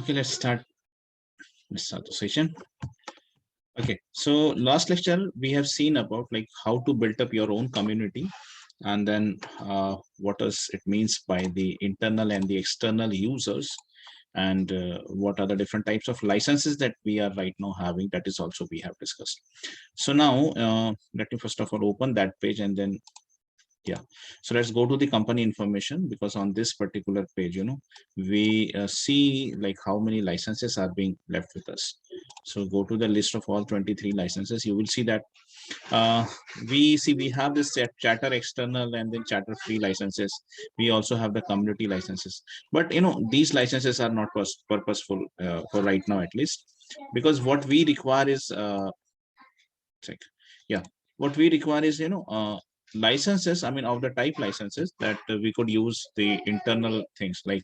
Okay, let's start the session. Okay, so last lecture we have seen about like how to build up your own community, and then what does it means by the internal and the external users, and what are the different types of licenses that we are right now having. That is also we have discussed. So now let me first of all open that page, and then yeah, so let's go to the company information, because on this particular page, we see like how many licenses are being left with us. So go to the list of all 23 licenses. You will see that uh, we have this chatter external and then chatter free licenses. We also have the community licenses, but these licenses are not purposeful for right now, at least, because what we require is check. Yeah, what we require is licenses, I mean, of the type licenses that we could use the internal things. Like,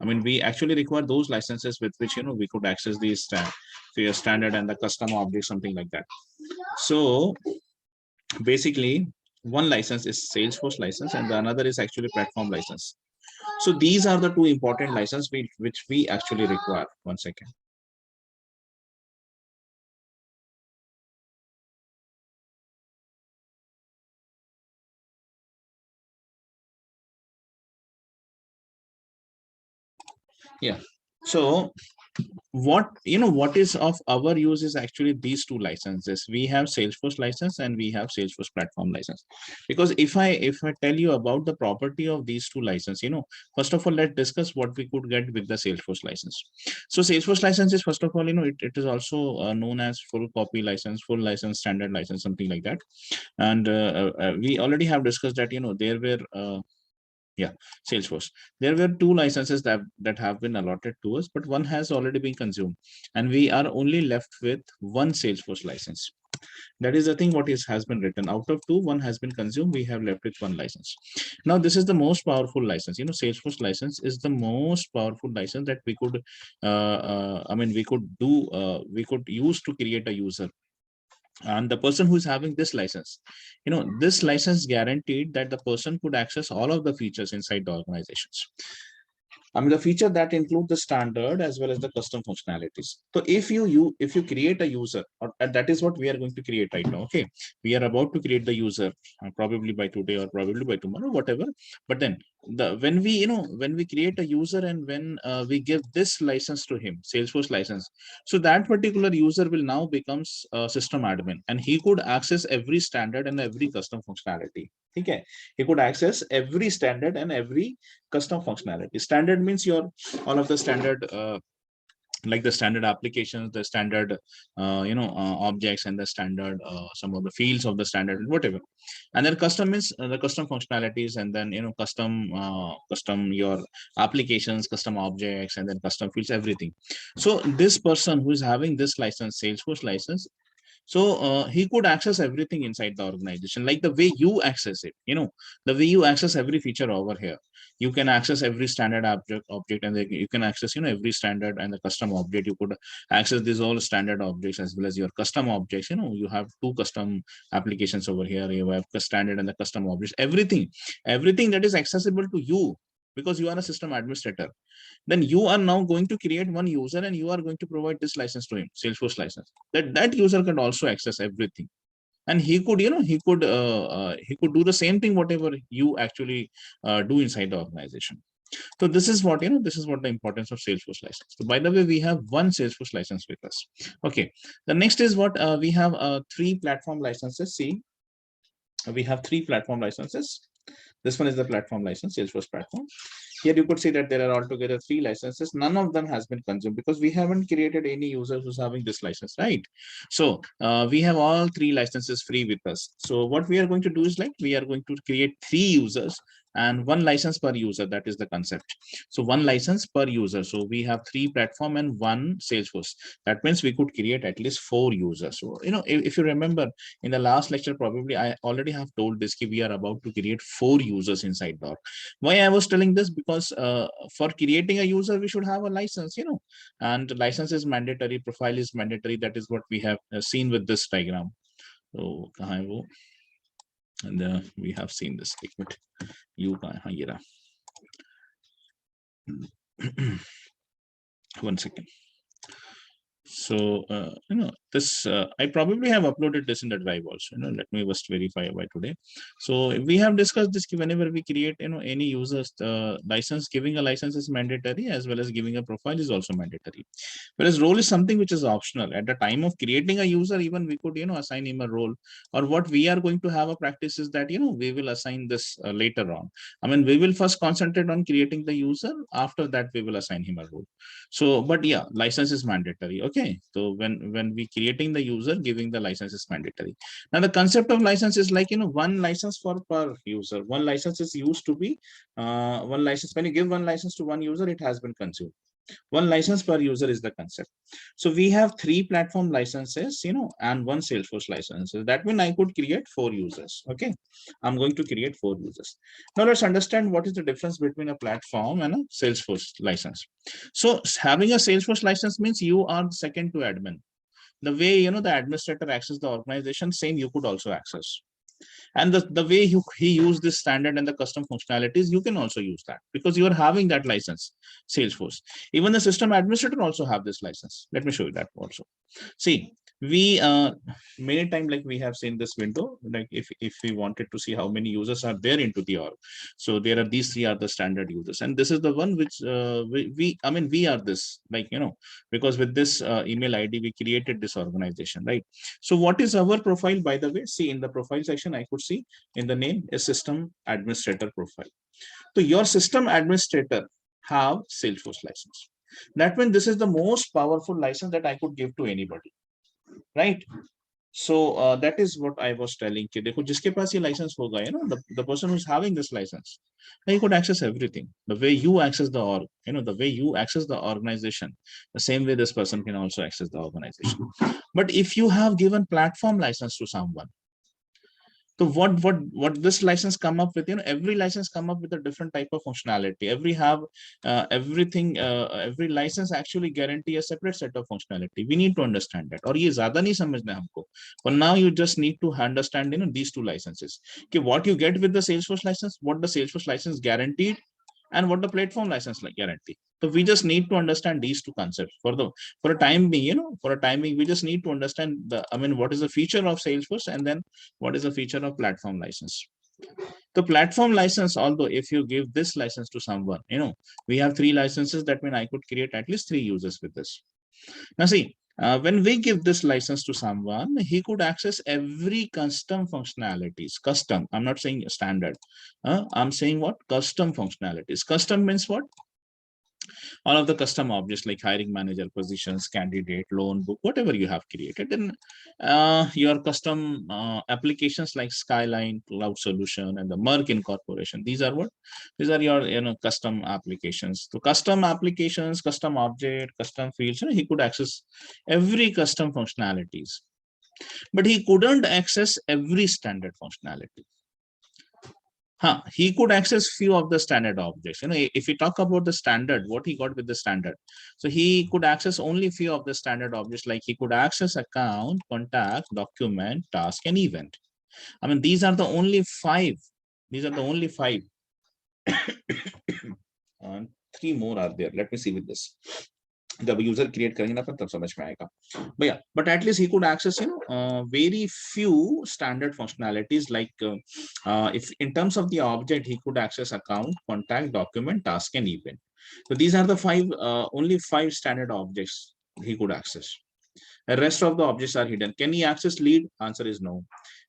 I mean, we actually require those licenses with which we could access the standard and the custom object, something like that. So basically, one license is Salesforce license and the another is actually platform license. So these are the two important licenses which we actually require. One second. Yeah, so what is of our use is actually these two licenses. We have Salesforce license and we have Salesforce platform license. Because if I tell you about the property of these two license, first of all, let's discuss what we could get with the Salesforce license. So Salesforce license is, first of all, it is also known as full copy license, full license, standard license, something like that. And we already have discussed that there were yeah, Salesforce. There were two licenses that have been allotted to us, but one has already been consumed, and we are only left with one Salesforce license. That is the thing. What has been written out of two, one has been consumed. We have left with one license. Now, this is the most powerful license. Salesforce license is the most powerful license that we could, I mean, we could do. We could use to create a user, and the person who is having this license, this license guaranteed that the person could access all of the features inside the organizations. I mean, the feature that include the standard as well as the custom functionalities. So if you create a user, and that is what we are going to create right now. Okay, we are about to create the user, probably by today or probably by tomorrow, whatever. But then when we create a user and when we give this license to him, Salesforce license, so that particular user will now becomes a system admin, and he could access every standard and every custom functionality. Okay, he could access every standard and every custom functionality. Standard means your all of the standard, like the standard applications, the standard objects, and the standard some of the fields of the standard, whatever. And then custom means the custom functionalities, and then custom your applications, custom objects, and then custom fields, everything. So this person who is having this license, Salesforce license, so he could access everything inside the organization, like the way you access it. The way you access every feature over here. You can access every standard object, and you can access every standard and the custom object. You could access these all standard objects as well as your custom objects. You have two custom applications over here. You have the standard and the custom objects. Everything that is accessible to you, because you are a system administrator. Then you are now going to create one user and you are going to provide this license to him, Salesforce license, that user can also access everything. And he could he could do the same thing whatever you actually do inside the organization. So this is what the importance of Salesforce license. So by the way, we have one Salesforce license with us. Okay, the next is what we have three platform licenses. See, we have three platform licenses. This one is the platform license, Salesforce platform. Here you could see that there are altogether three licenses. None of them has been consumed because we haven't created any user who's having this license, right? So we have all three licenses free with us. So what we are going to do is, like, we are going to create three users and one license per user. That is the concept. So one license per user. So we have three platform and one Salesforce. That means we could create at least four users. So if you remember in the last lecture, probably I already have told this, we are about to create four users inside the org. Why I was telling this? Because for creating a user, we should have a license, and license is mandatory, profile is mandatory. That is what we have seen with this diagram. So and we have seen this statement. You One second. So, this, I probably have uploaded this in the drive also, let me just verify by today. So we have discussed this, whenever we create, any users license, giving a license is mandatory, as well as giving a profile is also mandatory. Whereas role is something which is optional. At the time of creating a user, even we could, assign him a role, or what we are going to have a practice is that, we will assign this later on. I mean, we will first concentrate on creating the user. After that, we will assign him a role. So, but yeah, license is mandatory. Okay. So when we creating the user, giving the license is mandatory. Now the concept of license is like, one license for per user. One license is used to be one license. When you give one license to one user, it has been consumed. One license per user is the concept. So we have 3 platform licenses, and 1 Salesforce license. So that means I could create 4 users. Okay. I'm going to create 4 users. Now let's understand what is the difference between a platform and a Salesforce license. So having a Salesforce license means you are second to admin. The way, the administrator access the organization, same you could also access. And the way he used this standard and the custom functionalities, you can also use that because you are having that license, Salesforce. Even the system administrator also have this license. Let me show you that also. See, we many time, like we have seen this window, like if we wanted to see how many users are there into the org. So there are these 3 are the standard users, and this is the one which we are this, like, because with this email ID we created this organization, right? So what is our profile, by the way? See, in the profile section, I could see in the name a system administrator profile. So your system administrator have Salesforce license. That means this is the most powerful license that I could give to anybody, right? So that is what I was telling कि देखो जिसके पास ये license होगा, the person who's having this license, he could access everything. The way you access the org, the way you access the organization, the same way this person can also access the organization. But if you have given platform license to someone, so what this license come up with, every license come up with a different type of functionality. Every license actually guarantee a separate set of functionality. We need to understand that. और ये ज़्यादा नहीं समझना है हमको. For now, you just need to understand, these 2 licenses. Okay, what you get with the Salesforce license, what the Salesforce license guaranteed, and what the platform license like guarantee. So we just need to understand these 2 concepts for a time being. We just need to understand what is the feature of Salesforce, and then what is the feature of platform license. The platform license, although if you give this license to someone, we have 3 licenses. That means I could create at least 3 users with this. Now see, when we give this license to someone, he could access every custom functionalities. Custom, I'm not saying standard. I'm saying what? Custom functionalities. Custom means what? All of the custom objects like hiring manager, positions, candidate, loan book, whatever you have created. Then your custom applications like Skyline, Cloud Solution, and the Merck Incorporation. These are what? These are your custom applications. So custom applications, custom object, custom fields. He could access every custom functionalities, but he couldn't access every standard functionality. He could access few of the standard objects. If we talk about the standard, what he got with the standard. So he could access only few of the standard objects, like he could access account, contact, document, task, and event. These are the only 5. These are the only 5. And 3 more are there. Let me see with this. The user create करेंगे ना तब समझ में आएगा. But at least he could access very few standard functionalities, like if in terms of the object, he could access account, contact, document, task, and event. So these are the 5 only 5 standard objects he could access. The rest of the objects are hidden. Can he access lead? Answer is no.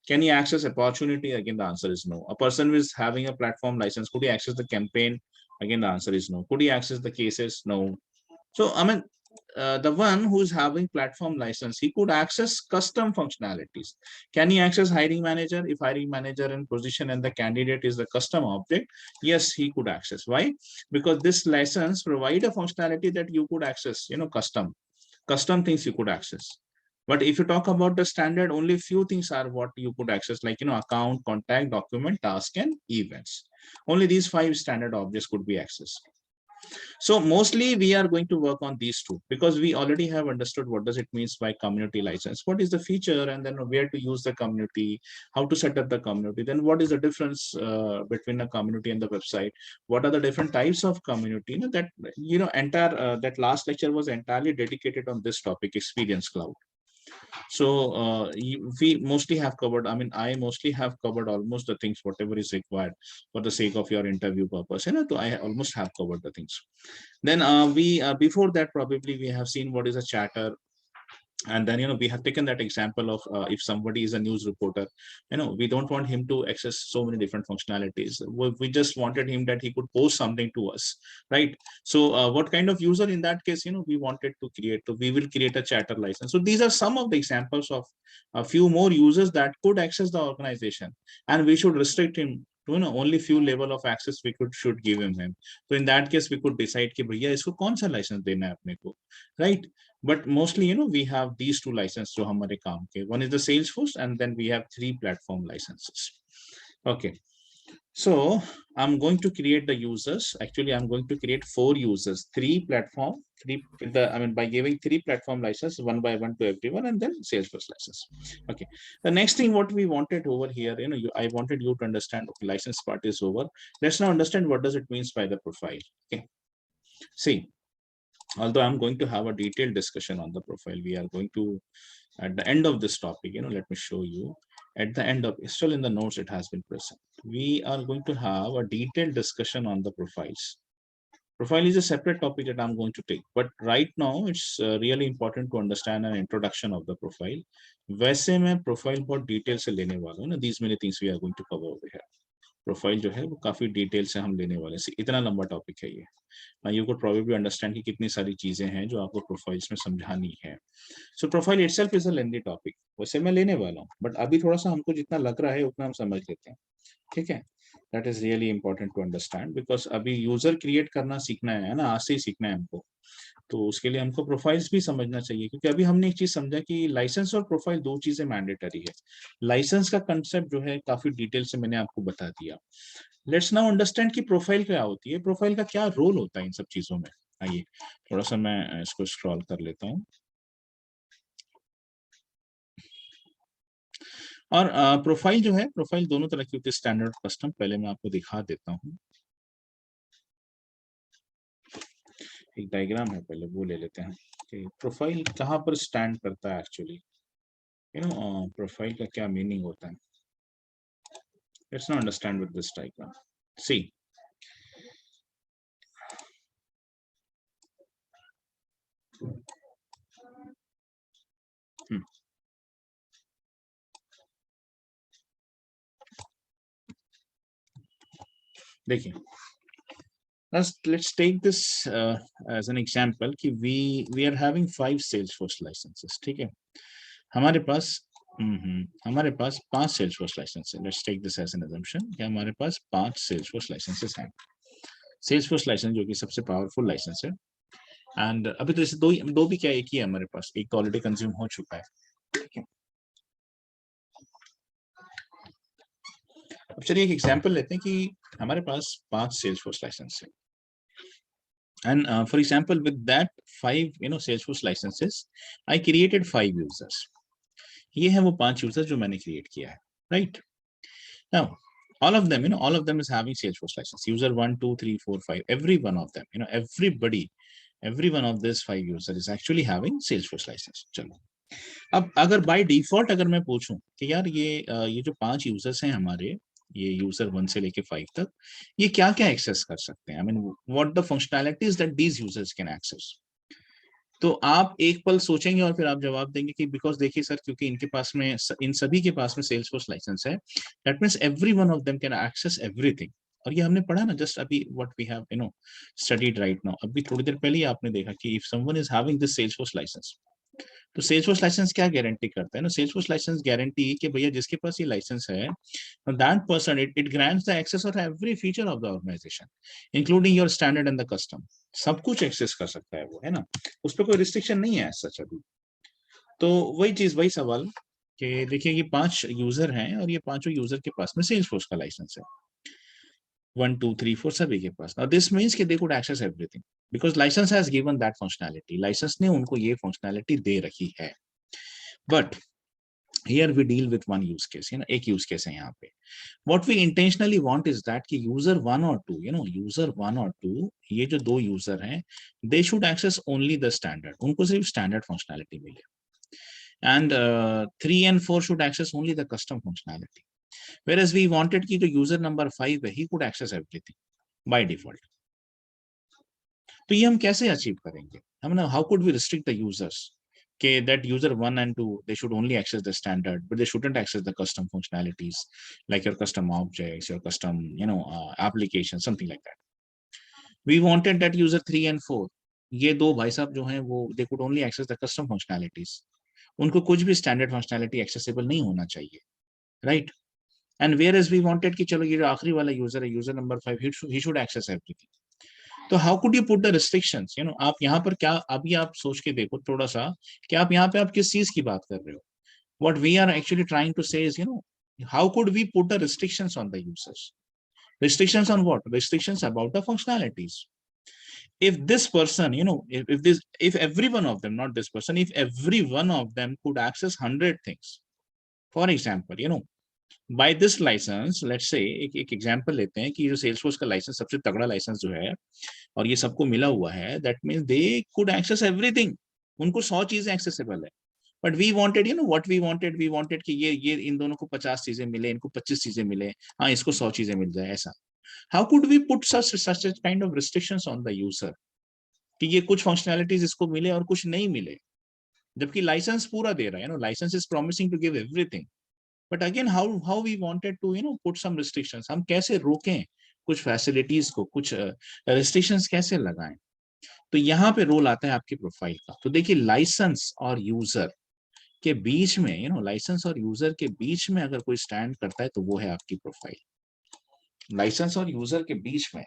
Can he access opportunity? Again, the answer is no. A person who is having a platform license, could he access the campaign? Again, the answer is no. Could he access the cases? No. So, the one who's having platform license, he could access custom functionalities. Can he access hiring manager? If hiring manager and position and the candidate is the custom object, yes, he could access. Why? Because this license provide a functionality that you could access, custom things you could access. But if you talk about the standard, only few things are what you could access, like, account, contact, document, task, and events. Only these 5 standard objects could be accessed. So mostly we are going to work on these two because we already have understood what does it means by community license, what is the feature, and then where to use the community, how to set up the community, then what is the difference between a community and the website, what are the different types of community. That entire that last lecture was entirely dedicated on this topic, Experience Cloud. So we mostly have covered, I mean, I mostly have covered almost the things, whatever is required for the sake of your interview purpose. So I almost have covered the things. Then we before that probably we have seen what is a chatter, and then we have taken that example of if somebody is a news reporter, we don't want him to access so many different functionalities. We just wanted him that he could post something to us, right? So what kind of user in that case, we wanted to create, so we will create a chatter license. So these are some of the examples of a few more users that could access the organization, and we should restrict him to only few level of access we should give him. So in that case we could decide कि भैया इसको कौन सा license देना है अपने को, right? But mostly we have these two licenses जो हमारे काम के, one is the Salesforce, and then we have 3 platform licenses. Okay, so I'm going to create the users. Actually I'm going to create 4 users, 3 platform, 3 with the, I mean, by giving 3 platform license one by one to everyone, and then Salesforce license. Okay, the next thing what we wanted over here, I wanted you to understand, okay, license part is over. Let's now understand what does it means by the profile. Okay, see, although I'm going to have a detailed discussion on the profile, we are going to, at the end of this topic, let me show you. At the end of, still in the notes, it has been present. We are going to have a detailed discussion on the profiles. Profile is a separate topic that I'm going to take, but right now it's really important to understand an introduction of the profile. वैसे मैं profile बहुत detail से लेने वाला हूँ ना. These many things we are going to cover over here. Profile जो है वो काफी डिटेल से हम लेने वाले हैं. इतना लंबा टॉपिक है ये. यू कुड प्रोबेबली अंडरस्टैंड कि कितनी सारी चीजें हैं जो आपको प्रोफाइल्स में समझानी है. So profile itself is a lengthy topic, वैसे मैं लेने वाला हूँ, बट अभी थोड़ा सा हमको जितना लग रहा है उतना हम समझ लेते हैं. ठीक है, that is really important to understand, because अभी यूजर क्रिएट करना सीखना है ना, आज से ही सीखना है हमको. तो उसके लिए हमको प्रोफाइल्स भी समझना चाहिए, क्योंकि अभी हमने एक चीज समझा कि लाइसेंस और प्रोफाइल 2 चीजें मैंडेटरी है. लाइसेंस का कंसेप्ट जो है काफी डिटेल से मैंने आपको बता दिया. लेट्स नाउ अंडरस्टैंड कि प्रोफाइल क्या होती है, प्रोफाइल का क्या रोल होता है इन सब चीजों में. आइए थोड़ा सा मैं इसको स्क्रॉल कर लेता हूँ. और प्रोफाइल जो है, प्रोफाइल दोनों तरह की होती है, स्टैंडर्ड कस्टम. पहले मैं आपको दिखा देता हूँ, एक डायग्राम है, पहले वो ले लेते हैं कि प्रोफाइल कहाँ पर स्टैंड करता है एक्चुअली. प्रोफाइल का क्या मीनिंग होता है. Let's now understand with this diagram. See, देखिए, let's take this as an example कि we are having 5 Salesforce licenses. ठीक है, हमारे पास हमारे पास 5 Salesforce licenses है. Let's take this as an assumption कि हमारे पास 5 Salesforce licenses हैं. Salesforce license जो कि सबसे पावरफुल लाइसेंस है, एंड अभी तो जैसे दो भी क्या, एक ही है हमारे पास, एक तो ऑलरेडी कंज्यूम हो चुका है. ठीक है, अब चलिए एक एग्जांपल लेते हैं कि हमारे पास 5 Salesforce लाइसेंस है. And for example, with that 5 Salesforce licenses, I created 5 users. ये है वो 5 यूजर जो मैंने क्रिएट किया है, right? Now all of them is having Salesforce license. User 1, 2, 3, 4, 5, every one of them, every one of these 5 users is actually having Salesforce license. चलो, अब अगर by default अगर मैं पूछूं कि यार ये जो 5 यूजर्स हैं हमारे, ये यूजर 1 से लेके 5 तक, ये क्या क्या एक्सेस कर सकते हैं, I mean what the functionalities that these users can access. तो आप एक पल सोचेंगे और फिर आप जवाब देंगे कि बिकॉज देखिए सर, क्योंकि इनके पास में, इन सभी के पास में Salesforce लाइसेंस है, that means every one of them can access everything. और ये हमने पढ़ा ना जस्ट अभी, what we have studied right now. अभी थोड़ी देर पहले ही आपने देखा कि if someone is having this Salesforce license, तो Salesforce लाइसेंस क्या गारंटी करता है ना, Salesforce लाइसेंस गारंटी कि भैया जिसके पास ये लाइसेंस है, that person, it grants the access of every feature of the organization, including your standard and the custom. सब कुछ एक्सेस कर सकता है वो, है ना, उस पर कोई रिस्ट्रिक्शन नहीं है सच अभी. तो वही चीज, वही सवाल कि देखिए ये 5 यूजर हैं और ये पांचों यूजर के पास में Salesforce का लाइसेंस है. 1 2 3 4 सभी के पास। Now this means कि they could access everything because license has given that functionality. License ने उनको ये functionality दे रखी है. But here we deal with one use case, एक use case है यहाँ पे. What we intentionally want is that कि user 1 or 2, user 1 or 2, ये जो दो user हैं, they should access only the standard. उनको सिर्फ standard functionality मिले. And 3 and 4 should access only the custom functionality. Whereas we wanted कि जो user number 5 है, he could access everything by default. तो ये हम कैसे अचीव करेंगे? हम ना, how could we restrict the users? Okay, that user 1 and 2, they should only access the standard, but they shouldn't access the custom functionalities like your custom objects, your custom, applications, something like that. We wanted that user 3 and 4, ये दो भाई साहब जो हैं वो they could only access the custom functionalities. उनको कुछ भी standard functionality accessible नहीं होना चाहिए, right? And whereas we wanted कि चलो ये जो आखिरी वाला user है, user number 5, he should access everything. तो how could you put the restrictions? आप यहाँ पर क्या, अभी आप सोच के देखो थोड़ा सा कि आप यहाँ पे आप किस चीज की बात कर रहे हो. What we are actually trying to say is, how could we put the restrictions on the users? Restrictions on what? Restrictions about the functionalities. If this person, if every one of them, not this person, if every one of them could access 100 things, for example, by this license, let's say एक example लेते हैं कि जो Salesforce का licence सबसे तगड़ा licence जो है और ये सबको मिला हुआ है, that means they could access everything. उनको 100 चीजें एक्सेसिबल है. But we wanted, what we wanted कि ये इन दोनों को 50 चीजें मिले, इनको 25 चीजें मिले, हाँ इसको 100 चीजें मिल जाए, ऐसा. How could we put such kind of restrictions on the user कि ये कुछ फंक्शनैलिटीज इसको मिले और कुछ नहीं मिले, जबकि लाइसेंस पूरा दे रहा है, license is promising to give everything. But again how we wanted to put some restrictions. हम कैसे रोकें कुछ फैसिलिटीज को, कुछ रिस्ट्रिक्शंस कैसे लगाएं? तो यहाँ पे रोल आता है आपकी प्रोफाइल का. तो देखिए, लाइसेंस और यूजर के बीच में, लाइसेंस और यूजर के बीच में अगर कोई स्टैंड करता है तो वो है आपकी प्रोफाइल. लाइसेंस और यूजर के बीच में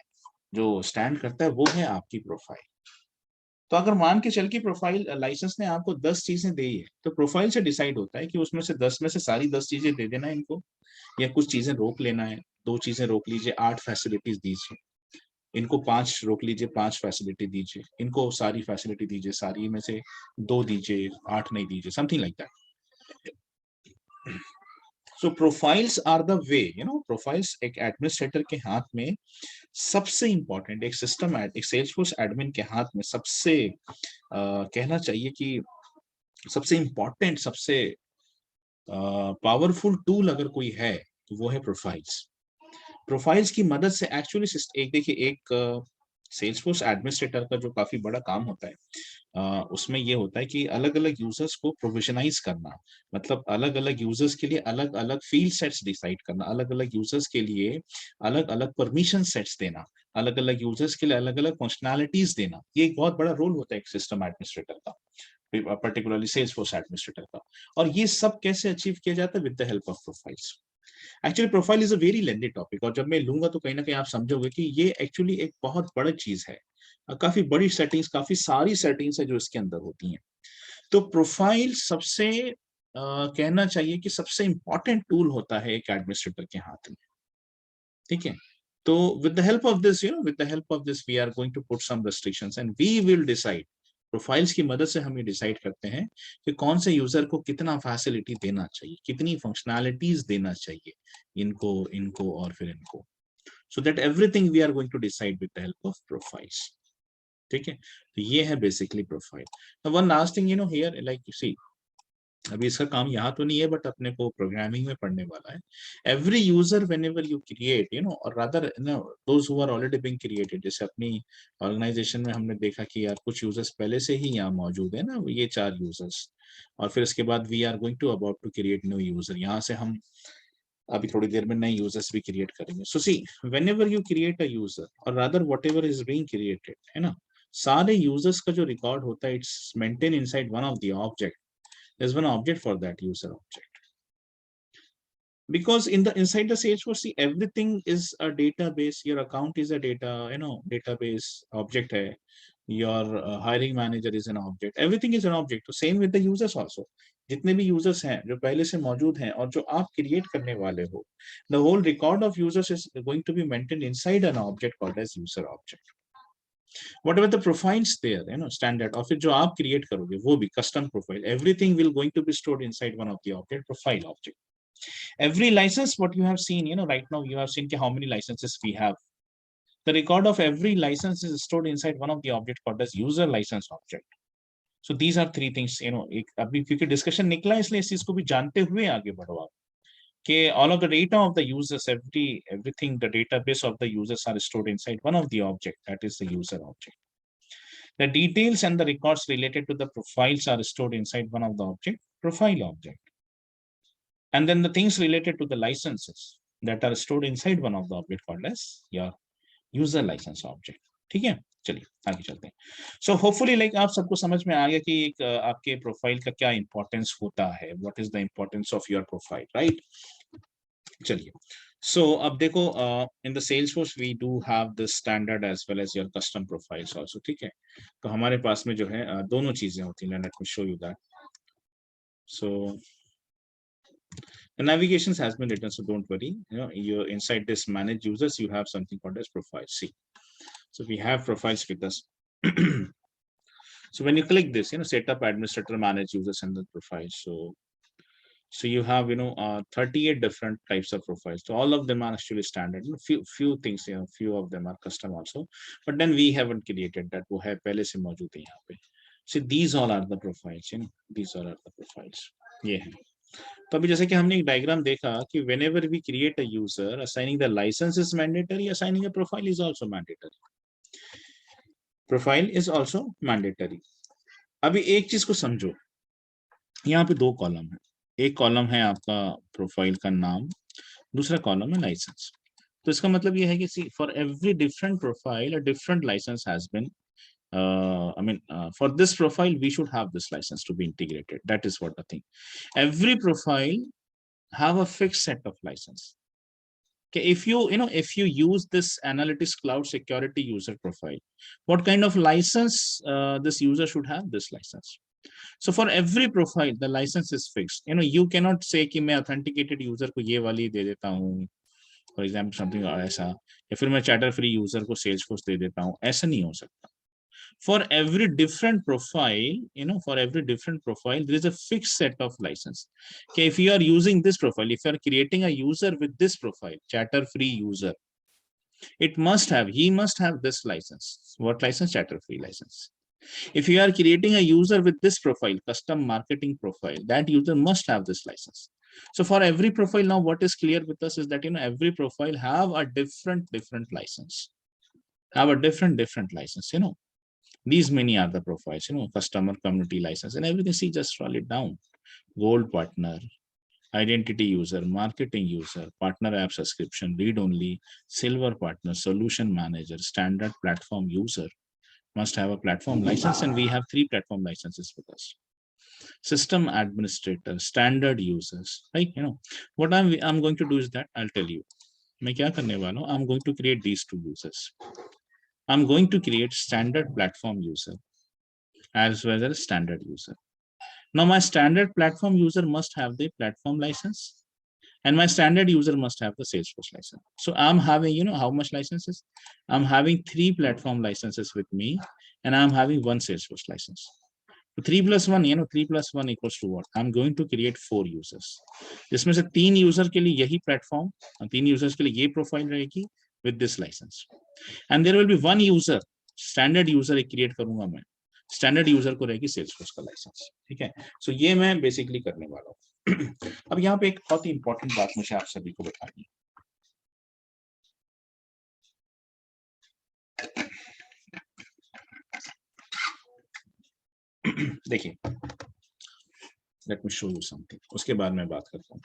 जो स्टैंड करता है वो है आपकी प्रोफाइल. तो अगर मान के चल की प्रोफाइल, लाइसेंस ने आपको 10 चीजें दी है, तो प्रोफाइल से डिसाइड होता है कि उसमें से 10 में से सारी 10 चीजें दे देना है इनको, या कुछ चीजें रोक लेना है. 2 चीजें रोक लीजिए, 8 फैसिलिटीज दीजिए. इनको 5 रोक लीजिए, 5 फैसिलिटी दीजिए. इनको सारी फैसिलिटी दीजिए, सारी में से 2 दीजिए, 8 नहीं दीजिए, something like that. So profiles are the way, profiles एक एडमिनिस्ट्रेटर के हाथ में सबसे इंपॉर्टेंट, एक सिस्टम, एक सेल्सफोर्स एडमिन के हाथ में सबसे कहना चाहिए कि सबसे इंपॉर्टेंट, सबसे पावरफुल टूल अगर कोई है तो वो है प्रोफाइल्स. प्रोफाइल्स की मदद से एक्चुअली एक देखिए, एक सेल्सफोर्स एडमिनिस्ट्रेटर का जो काफी बड़ा काम होता है, उसमें ये होता है कि अलग अलग यूजर्स को प्रोविजनाइज करना, मतलब अलग अलग यूजर्स के लिए अलग अलग फील्ड सेट्स डिसाइड करना, अलग अलग यूजर्स के लिए अलग अलग परमिशन सेट्स देना, अलग अलग यूजर्स के लिए अलग अलग फंक्शनैलिटीज देना. ये एक बहुत बड़ा रोल होता है एक सिस्टम एडमिनिस्ट्रेटर का, पर्टिकुलरली सेल्सफोर्स एडमिनिस्ट्रेटर का. और ये सब कैसे अचीव किया जाता है? With the help of profiles. Actually profile is a very lengthy topic, और जब मैं लूंगा तो कहीं ना कहीं आप समझोगे कि ये एक्चुअली एक बहुत बड़ी चीज है. काफी बड़ी सेटिंग्स, काफी सारी सेटिंग्स है जो इसके अंदर होती हैं. तो प्रोफाइल सबसे कहना चाहिए कि सबसे इंपॉर्टेंट टूल होता है एक एडमिनिस्ट्रेटर के हाथ में. ठीक है. तो with the help of this, with the help of this we are going to put some restrictions and we will decide. Profiles की मदद से हम ये डिसाइड करते हैं कि कौन से यूजर को कितना फैसिलिटी देना चाहिए, कितनी फंक्शनैलिटीज देना चाहिए, इनको इनको और फिर इनको. So that everything we are going to decide with the help of profiles. ठीक है. तो ये है basically profile. One last thing, here like you see, अभी इसका काम यहाँ तो नहीं है बट अपने को प्रोग्रामिंग में पढ़ने वाला है. Every user whenever you create, और rather those who are already being created, जैसे अपनी ऑर्गेनाइजेशन में हमने देखा कि यार कुछ यूजर्स पहले से ही यहाँ मौजूद है ना, ये 4 यूजर्स, और फिर इसके बाद we are going to about to create new user. यहाँ से हम अभी थोड़ी देर में नए यूजर्स भी क्रिएट करेंगे. So see, whenever you create a user, और rather whatever is being created, है ना, सारे यूजर्स का जो रिकॉर्ड होता है, it's maintain inside one of the object. There's one object for that user object, because inside the Salesforce, see, everything is a database. Your account is a database object hai. Your hiring manager is an object. Everything is an object. So same with the users also. जितने भी users हैं जो पहले से मौजूद हैं और जो आप क्रिएट करने वाले हो, the whole record of users is going to be maintain inside an object called as user object. Whatever the profiles there, standard, or फिर जो आप create करोगे वो भी custom profile, everything will going to be stored inside one of the object, profile object. Every license, what you have seen, right now you have seen how many licenses we have. The record of every license is stored inside one of the object called as user license object. So these are three things, एक अभी क्योंकि discussion निकला इसलिए इस चीज को भी जानते हुए आगे बढ़ो आप कि all of the data of the users, everything, the database of the users are stored inside one of the object, that is the user object. The details and the records related to the profiles are stored inside one of the object, profile object. And then the things related to the licenses that are stored inside one of the object called as your user license object. ठीक है, चलिए आगे चलते हैं. So hopefully like आप सबको समझ में आ गया कि एक आपके प्रोफाइल का क्या इंपॉर्टेंस होता है, what is the importance of your profile, right? चलिए, so अब देखो in the Salesforce we do have the standard as well as your custom profiles also. ठीक है, तो हमारे पास में जो है दोनों चीजें होती हैं. Let me show you that. So the navigations has been written, so don't worry. You're inside this manage users, you have something called as profile. See, so we have profiles with us. So when you click this, set up administrator, manage users, and the profile. So you have 38 different types of profiles. So all of them are actually standard. Few things, few of them are custom also. But then we haven't created that. वो है पहले से मौजूद है यहाँ पे. So these all are the profiles. These all are the profiles. ये है. तो अभी जैसे कि हमने एक डायग्राम देखा कि whenever we create a user, assigning the license is mandatory, assigning a profile is also mandatory. Profile is also mandatory. अभी एक चीज को समझो, यहाँ पे दो कॉलम है. एक कॉलम है आपका प्रोफाइल का नाम, दूसरा कॉलम है लाइसेंस. तो इसका मतलब ये है कि for every different profile a different license has been for this profile we should have this license to be integrated. That is what the thing. Every profile have a fixed set of license. Okay, if you use this analytics cloud security user profile, what kind of license this user should have? This license. So for every profile the license is fixed. You cannot say कि मैं authenticated user को ये वाली दे देता हूँ, for example something ऐसा, या फिर मैं chatter free user को Salesforce दे देता हूँ, ऐसा नहीं हो सकता. For every different profile, there is a fixed set of license. Okay, if you are using this profile, if you are creating a user with this profile, chatter free user, he must have this license. What license? Chatter free license. If you are creating a user with this profile, custom marketing profile, that user must have this license. So for every profile now, what is clear with us is that every profile have a different license, license. These many are the profiles, customer, community, license, and everything. See, just scroll it down. Gold partner, identity user, marketing user, partner app subscription, read only, silver partner, solution manager, standard platform user must have a platform license, and we have 3 platform licenses with us. System administrator, standard users, right? What I'm going to do is that I'll tell you. मैं क्या करने वाला हूँ? I'm going to create these 2 users. I'm going to create standard platform user as well as standard user. Now my standard platform user must have the platform license, and my standard user must have the Salesforce license. So I'm having, how much licenses? I'm having 3 platform licenses with me, and I'm having 1 Salesforce license. So 3 plus 1, 3 plus 1 equals to what? I'm going to create 4 users. जिसमें से 3 user के लिए यही platform, 3 users के लिए ये profile रहेगी with this license, and there will be 1 user, standard user एक क्रिएट करूंगा मैं. स्टैंडर्ड यूजर को रहेगी Salesforce का लाइसेंस. ठीक है, सो ये मैं बेसिकली करने वाला हूँ. अब यहाँ पे एक बहुत ही इंपॉर्टेंट बात मुझे आप सभी को बतानी है. देखिए, let me show you something, उसके बाद मैं बात करता हूँ.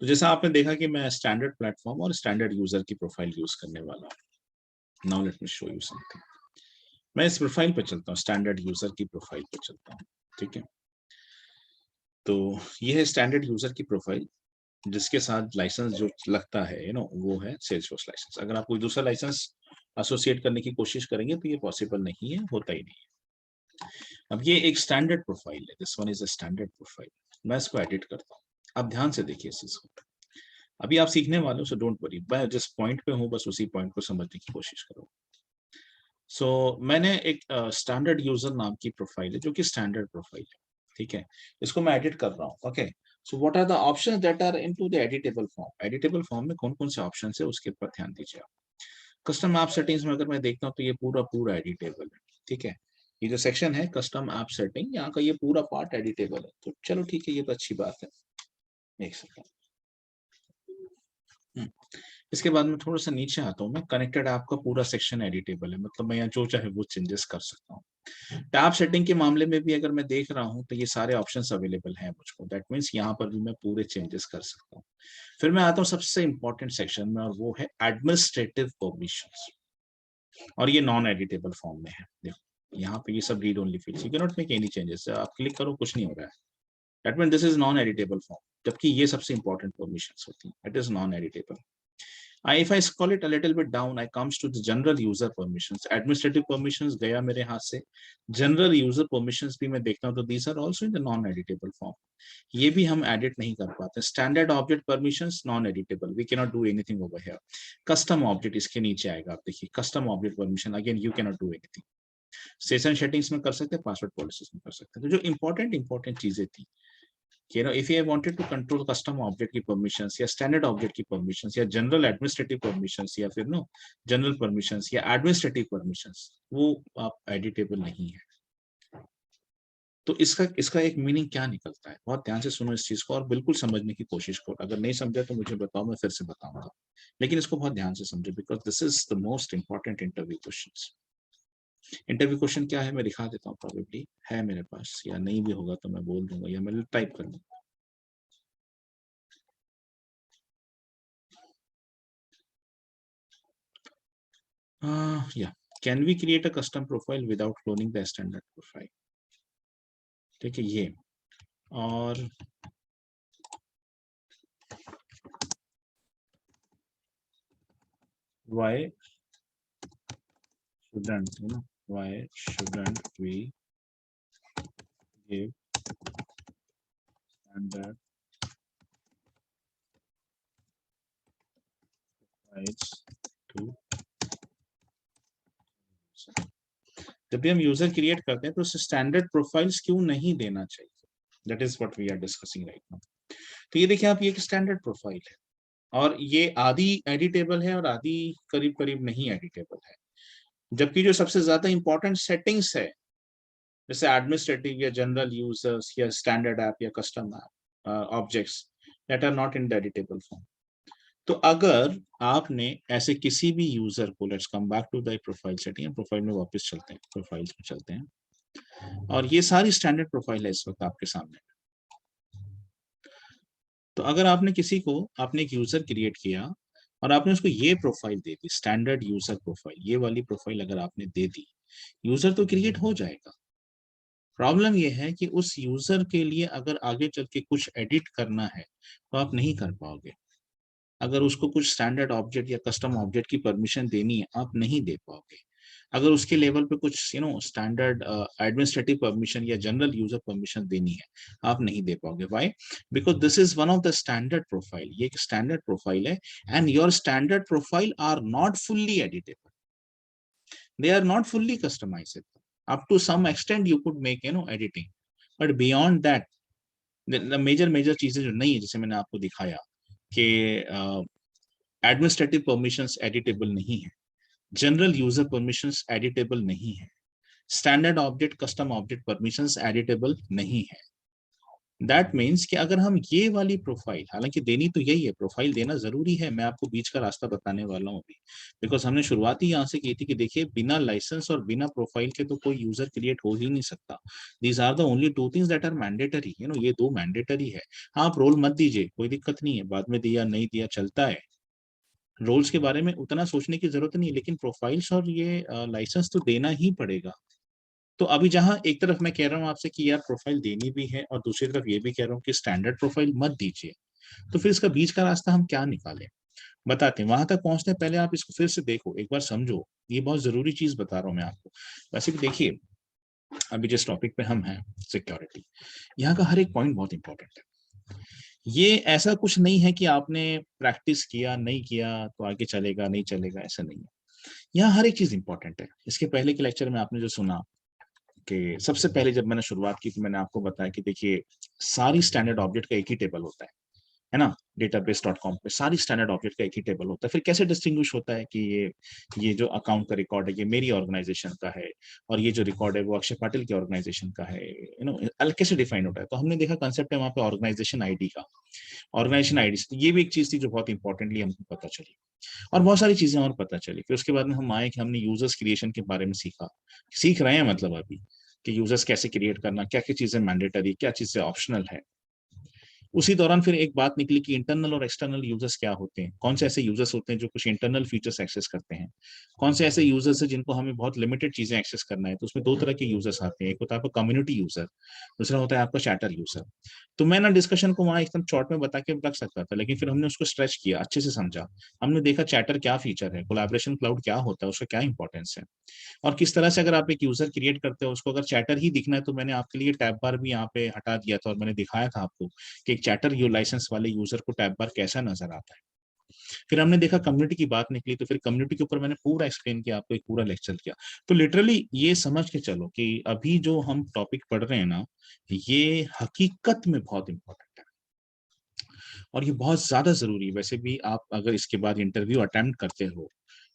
तो जैसा आपने देखा कि मैं स्टैंडर्ड प्लेटफॉर्म और स्टैंडर्ड यूजर की प्रोफाइल यूज करने वाला हूँ. Now let me show you something. मैं इस प्रोफाइल पे चलता हूँ, स्टैंडर्ड यूजर की प्रोफाइल पे चलता हूँ. ठीक है, तो ये है स्टैंडर्ड यूजर की प्रोफाइल जिसके साथ लाइसेंस जो लगता है वो है Salesforce लाइसेंस. अगर आप कोई दूसरा लाइसेंस एसोसिएट करने की कोशिश करेंगे तो ये पॉसिबल नहीं है, होता ही नहीं है. अब ये एक स्टैंडर्ड प्रोफाइल है, this one is a standard profile. मैं इसको एडिट करता हूँ, आप ध्यान से देखिए इस चीज को। अभी आप सीखने वाले हो, सो डोंट वरी, मैं जिस पॉइंट पे हूँ बस उसी पॉइंट को समझने की कोशिश करो। सो मैंने एक स्टैंडर्ड यूजर नाम की प्रोफाइल है जो कि स्टैंडर्ड प्रोफाइल है, ठीक है। इसको मैं एडिट कर रहा हूँ, okay. So what are the options that are into the editable form. Editable form में कौन कौन से ऑप्शन है उसके ऊपर ध्यान दीजिए आप। कस्टम ऐप सेटिंग्स में अगर मैं देखता हूँ तो ये पूरा पूरा एडिटेबल है, ठीक है। ये जो सेक्शन है कस्टम ऐप सेटिंग, यहाँ का ये पूरा पार्ट एडिटेबल है, तो चलो ठीक है, ये तो अच्छी बात है। एक सेकंड, इसके बाद में थोड़ा सा नीचे आता हूँ मैं, कनेक्टेड ऐप का पूरा सेक्शन एडिटेबल है, मतलब मैं यहाँ जो चाहे वो चेंजेस कर सकता हूँ। टैब सेटिंग के मामले में भी अगर मैं देख रहा हूँ तो ये सारे ऑप्शंस अवेलेबल हैं मुझको, दैट मीन्स यहाँ पर भी मैं पूरे चेंजेस कर सकता हूँ। फिर मैं आता हूँ सबसे इंपॉर्टेंट सेक्शन में, और वो है एडमिनिस्ट्रेटिव परमिशंस, और ये नॉन एडिटेबल फॉर्म में है। देखो यहाँ पे ये सब read only fields, you can not make any changes, आप क्लिक करो कुछ नहीं हो रहा है, that mean this is non editable form, जबकि ये सबसे इंपॉर्टेंट परमिशंस होती हैं, it is non editable. If I scroll it a little bit down, I comes to the general user permissions. Administrative permissions गया मेरे हाथ से, general user permissions भी मैं देखता हूँ तो these are also in the non-editable form. ये भी हम edit नहीं कर पाते। Standard object permissions non-editable. We cannot do anything over here. Custom object इसके नीचे आएगा, आप देखिए custom object permission, again you cannot do anything. Session settings में कर सकते हैं, password policies में कर सकते हैं। तो जो important चीजें थी, if you wanted to control custom object की permissions या standard object की permissions या general administrative permissions या फिर general permissions या administrative permissions, वो आप editable नहीं है। तो इसका एक मीनिंग क्या निकलता है, बहुत ध्यान से सुनो इस चीज को और बिल्कुल समझने की कोशिश करो। अगर नहीं समझा तो मुझे बताओ, मैं फिर से बताऊंगा, लेकिन इसको बहुत ध्यान से समझो, because this is the most important interview question. Interview question क्या है मैं दिखा देता हूँ, प्रोबेबली है मेरे पास, या नहीं भी होगा तो मैं बोल दूंगा या मैं टाइप कर दूंगा। Yeah, can we create a custom profile without cloning the standard profile? ठीक है ये, और why shouldn't we give standard profiles to, जब भी हम यूजर क्रिएट करते हैं तो स्टैंडर्ड प्रोफाइल्स क्यों नहीं देना चाहिए, that is what we are discussing right now. तो ये देखिए आप, ये एक स्टैंडर्ड प्रोफाइल है और ये आधी एडिटेबल है और आधी करीब करीब नहीं एडिटेबल है, जबकि जो सबसे ज्यादा इंपॉर्टेंट सेटिंग्स है जैसे एडमिनिस्ट्रेटिव या जनरल यूजर्स या स्टैंडर्ड ऐप या custom app objects that are not in the editable form. तो अगर आपने ऐसे किसी भी यूजर को, let's come back to the profile setting, profile में वापस चलते हैं, प्रोफाइल्स में चलते हैं, और ये सारी स्टैंडर्ड प्रोफाइल है इस वक्त आपके सामने। तो अगर आपने किसी को, आपने एक यूजर क्रिएट किया और आपने उसको ये प्रोफाइल दे दी, स्टैंडर्ड यूजर प्रोफाइल, ये वाली प्रोफाइल अगर आपने दे दी, यूजर तो क्रिएट हो जाएगा। प्रॉब्लम ये है कि उस यूजर के लिए अगर आगे चल के कुछ एडिट करना है तो आप नहीं कर पाओगे। अगर उसको कुछ स्टैंडर्ड ऑब्जेक्ट या कस्टम ऑब्जेक्ट की परमिशन देनी है, आप नहीं दे पाओगे। अगर उसके लेवल पे कुछ स्टैंडर्ड एडमिनिस्ट्रेटिव परमिशन या जनरल यूजर परमिशन देनी है, आप नहीं दे पाओगे। Why? Because this is one of the standard profile, ये एक स्टैंडर्ड प्रोफाइल है, and your standard profile are not fully editable, they are not fully customizable. Up to some extent you could make editing, but beyond that the major चीजें जो नहीं है, जैसे मैंने आपको दिखाया कि एडमिनिस्ट्रेटिव परमिशंस एडिटेबल नहीं है, जनरल यूजर परमिशंस एडिटेबल नहीं है, standard object custom object permissions editable नहीं है। दैट मीन्स कि अगर हम ये वाली प्रोफाइल, हालांकि देनी तो यही है, प्रोफाइल देना जरूरी है, मैं आपको बीच का रास्ता बताने वाला हूँ अभी, बिकॉज हमने शुरुआत ही यहाँ से की थी कि देखिए बिना लाइसेंस और बिना प्रोफाइल के तो कोई यूजर क्रिएट हो ही नहीं सकता। These are the only two things that are mandatory, ये दो मैंडेटरी है। हाँ, आप रोल मत दीजिए, कोई दिक्कत नहीं है, बाद में दिया नहीं दिया चलता है, रोल्स के बारे में उतना सोचने की जरूरत नहीं है, लेकिन प्रोफाइल्स और ये लाइसेंस तो देना ही पड़ेगा। तो अभी जहां एक तरफ मैं कह रहा हूं आपसे कि यार प्रोफाइल देनी भी है, और दूसरी तरफ ये भी कह रहा हूं कि स्टैंडर्ड प्रोफाइल मत दीजिए, तो फिर इसका बीच का रास्ता हम क्या निकालें, बताते हैं। वहां तक पहुंचने पहले आप इसको फिर से देखो, एक बार समझो, ये बहुत जरूरी चीज बता रहा हूं मैं आपको। वैसे भी देखिए, अभी जिस टॉपिक पे हम हैं, सिक्योरिटी, यहाँ का हर एक पॉइंट बहुत इंपॉर्टेंट है। ये ऐसा कुछ नहीं है कि आपने प्रैक्टिस किया नहीं किया तो आगे चलेगा नहीं चलेगा, ऐसा नहीं है। यहाँ हर एक चीज इंपॉर्टेंट है। इसके पहले के लेक्चर में आपने जो सुना कि सबसे पहले जब मैंने शुरुआत की तो मैंने आपको बताया कि देखिए सारी स्टैंडर्ड ऑब्जेक्ट का एक ही टेबल होता है ना। database.com पे सारी स्टैंडर्ड ऑब्जेक्ट का एक ही टेबल होता है। फिर कैसे डिस्टिंग्विश होता है कि ये जो अकाउंट का रिकॉर्ड है ये मेरी ऑर्गेनाइजेशन का है और ये जो रिकॉर्ड है वो अक्षय पाटिल की ऑर्गेनाइजेशन का है, कैसे डिफाइन होता है। तो हमने देखा कंसेप्ट है वहाँ पे ऑर्गेनाइजेशन आईडी का, ऑर्गेनाइजेशन आईडी। ये भी एक चीज थी जो बहुत इंपॉर्टेंटली हमको पता चली और बहुत सारी चीजें और पता चली। फिर उसके बाद में हम आए कि हमने यूजर्स क्रिएशन के बारे में सीख रहे हैं, मतलब अभी कि यूजर्स कैसे क्रिएट करना, क्या क्या चीजें मैंडेटरी, क्या चीजें ऑप्शनल है। उसी दौरान फिर एक बात निकली कि इंटरनल और एक्सटर्नल यूजर्स क्या होते हैं, कौन से ऐसे यूजर्स होते हैं जो कुछ इंटरनल फीचर्स एक्सेस करते हैं, कौन से ऐसे यूजर्स हैं जिनको हमें बहुत लिमिटेड चीजें एक्सेस करना है। तो उसमें दो तरह के यूजर्स आते हैं, एक होता है आपका कम्युनिटी यूजर, दूसरा होता है आपका चैटर यूजर। तो मैं ना डिस्कशन को वहां एकदम शॉर्ट में बता के रख सकता था, लेकिन फिर हमने उसको स्ट्रेच किया, अच्छे से समझा। हमने देखा चैटर क्या फीचर है, कोलैबोरेशन क्लाउड क्या होता है, उसका क्या इंपॉर्टेंस है, और किस तरह से अगर आप एक यूजर क्रिएट करते हो उसको अगर चैटर ही दिखना है तो मैंने आपके लिए टैब बार भी यहाँ पे हटा दिया था और मैंने दिखाया था आपको कि एक चैटर यू लाइसेंस वाले यूजर को टैब बार कैसा नजर आता है। फिर हमने देखा कम्युनिटी की बात निकली तो फिर कम्युनिटी के ऊपर मैंने पूरा एक्सप्लेन किया आपको, एक पूरा लेक्चर किया। तो लिटरली ये समझ के चलो कि अभी जो हम टॉपिक पढ़ रहे हैं ना, ये हकीकत में बहुत इंपॉर्टेंट है और ये बहुत ज्यादा जरूरी है। वैसे भी आप अगर इसके बाद इंटरव्यू अटेम्प्ट करते हो,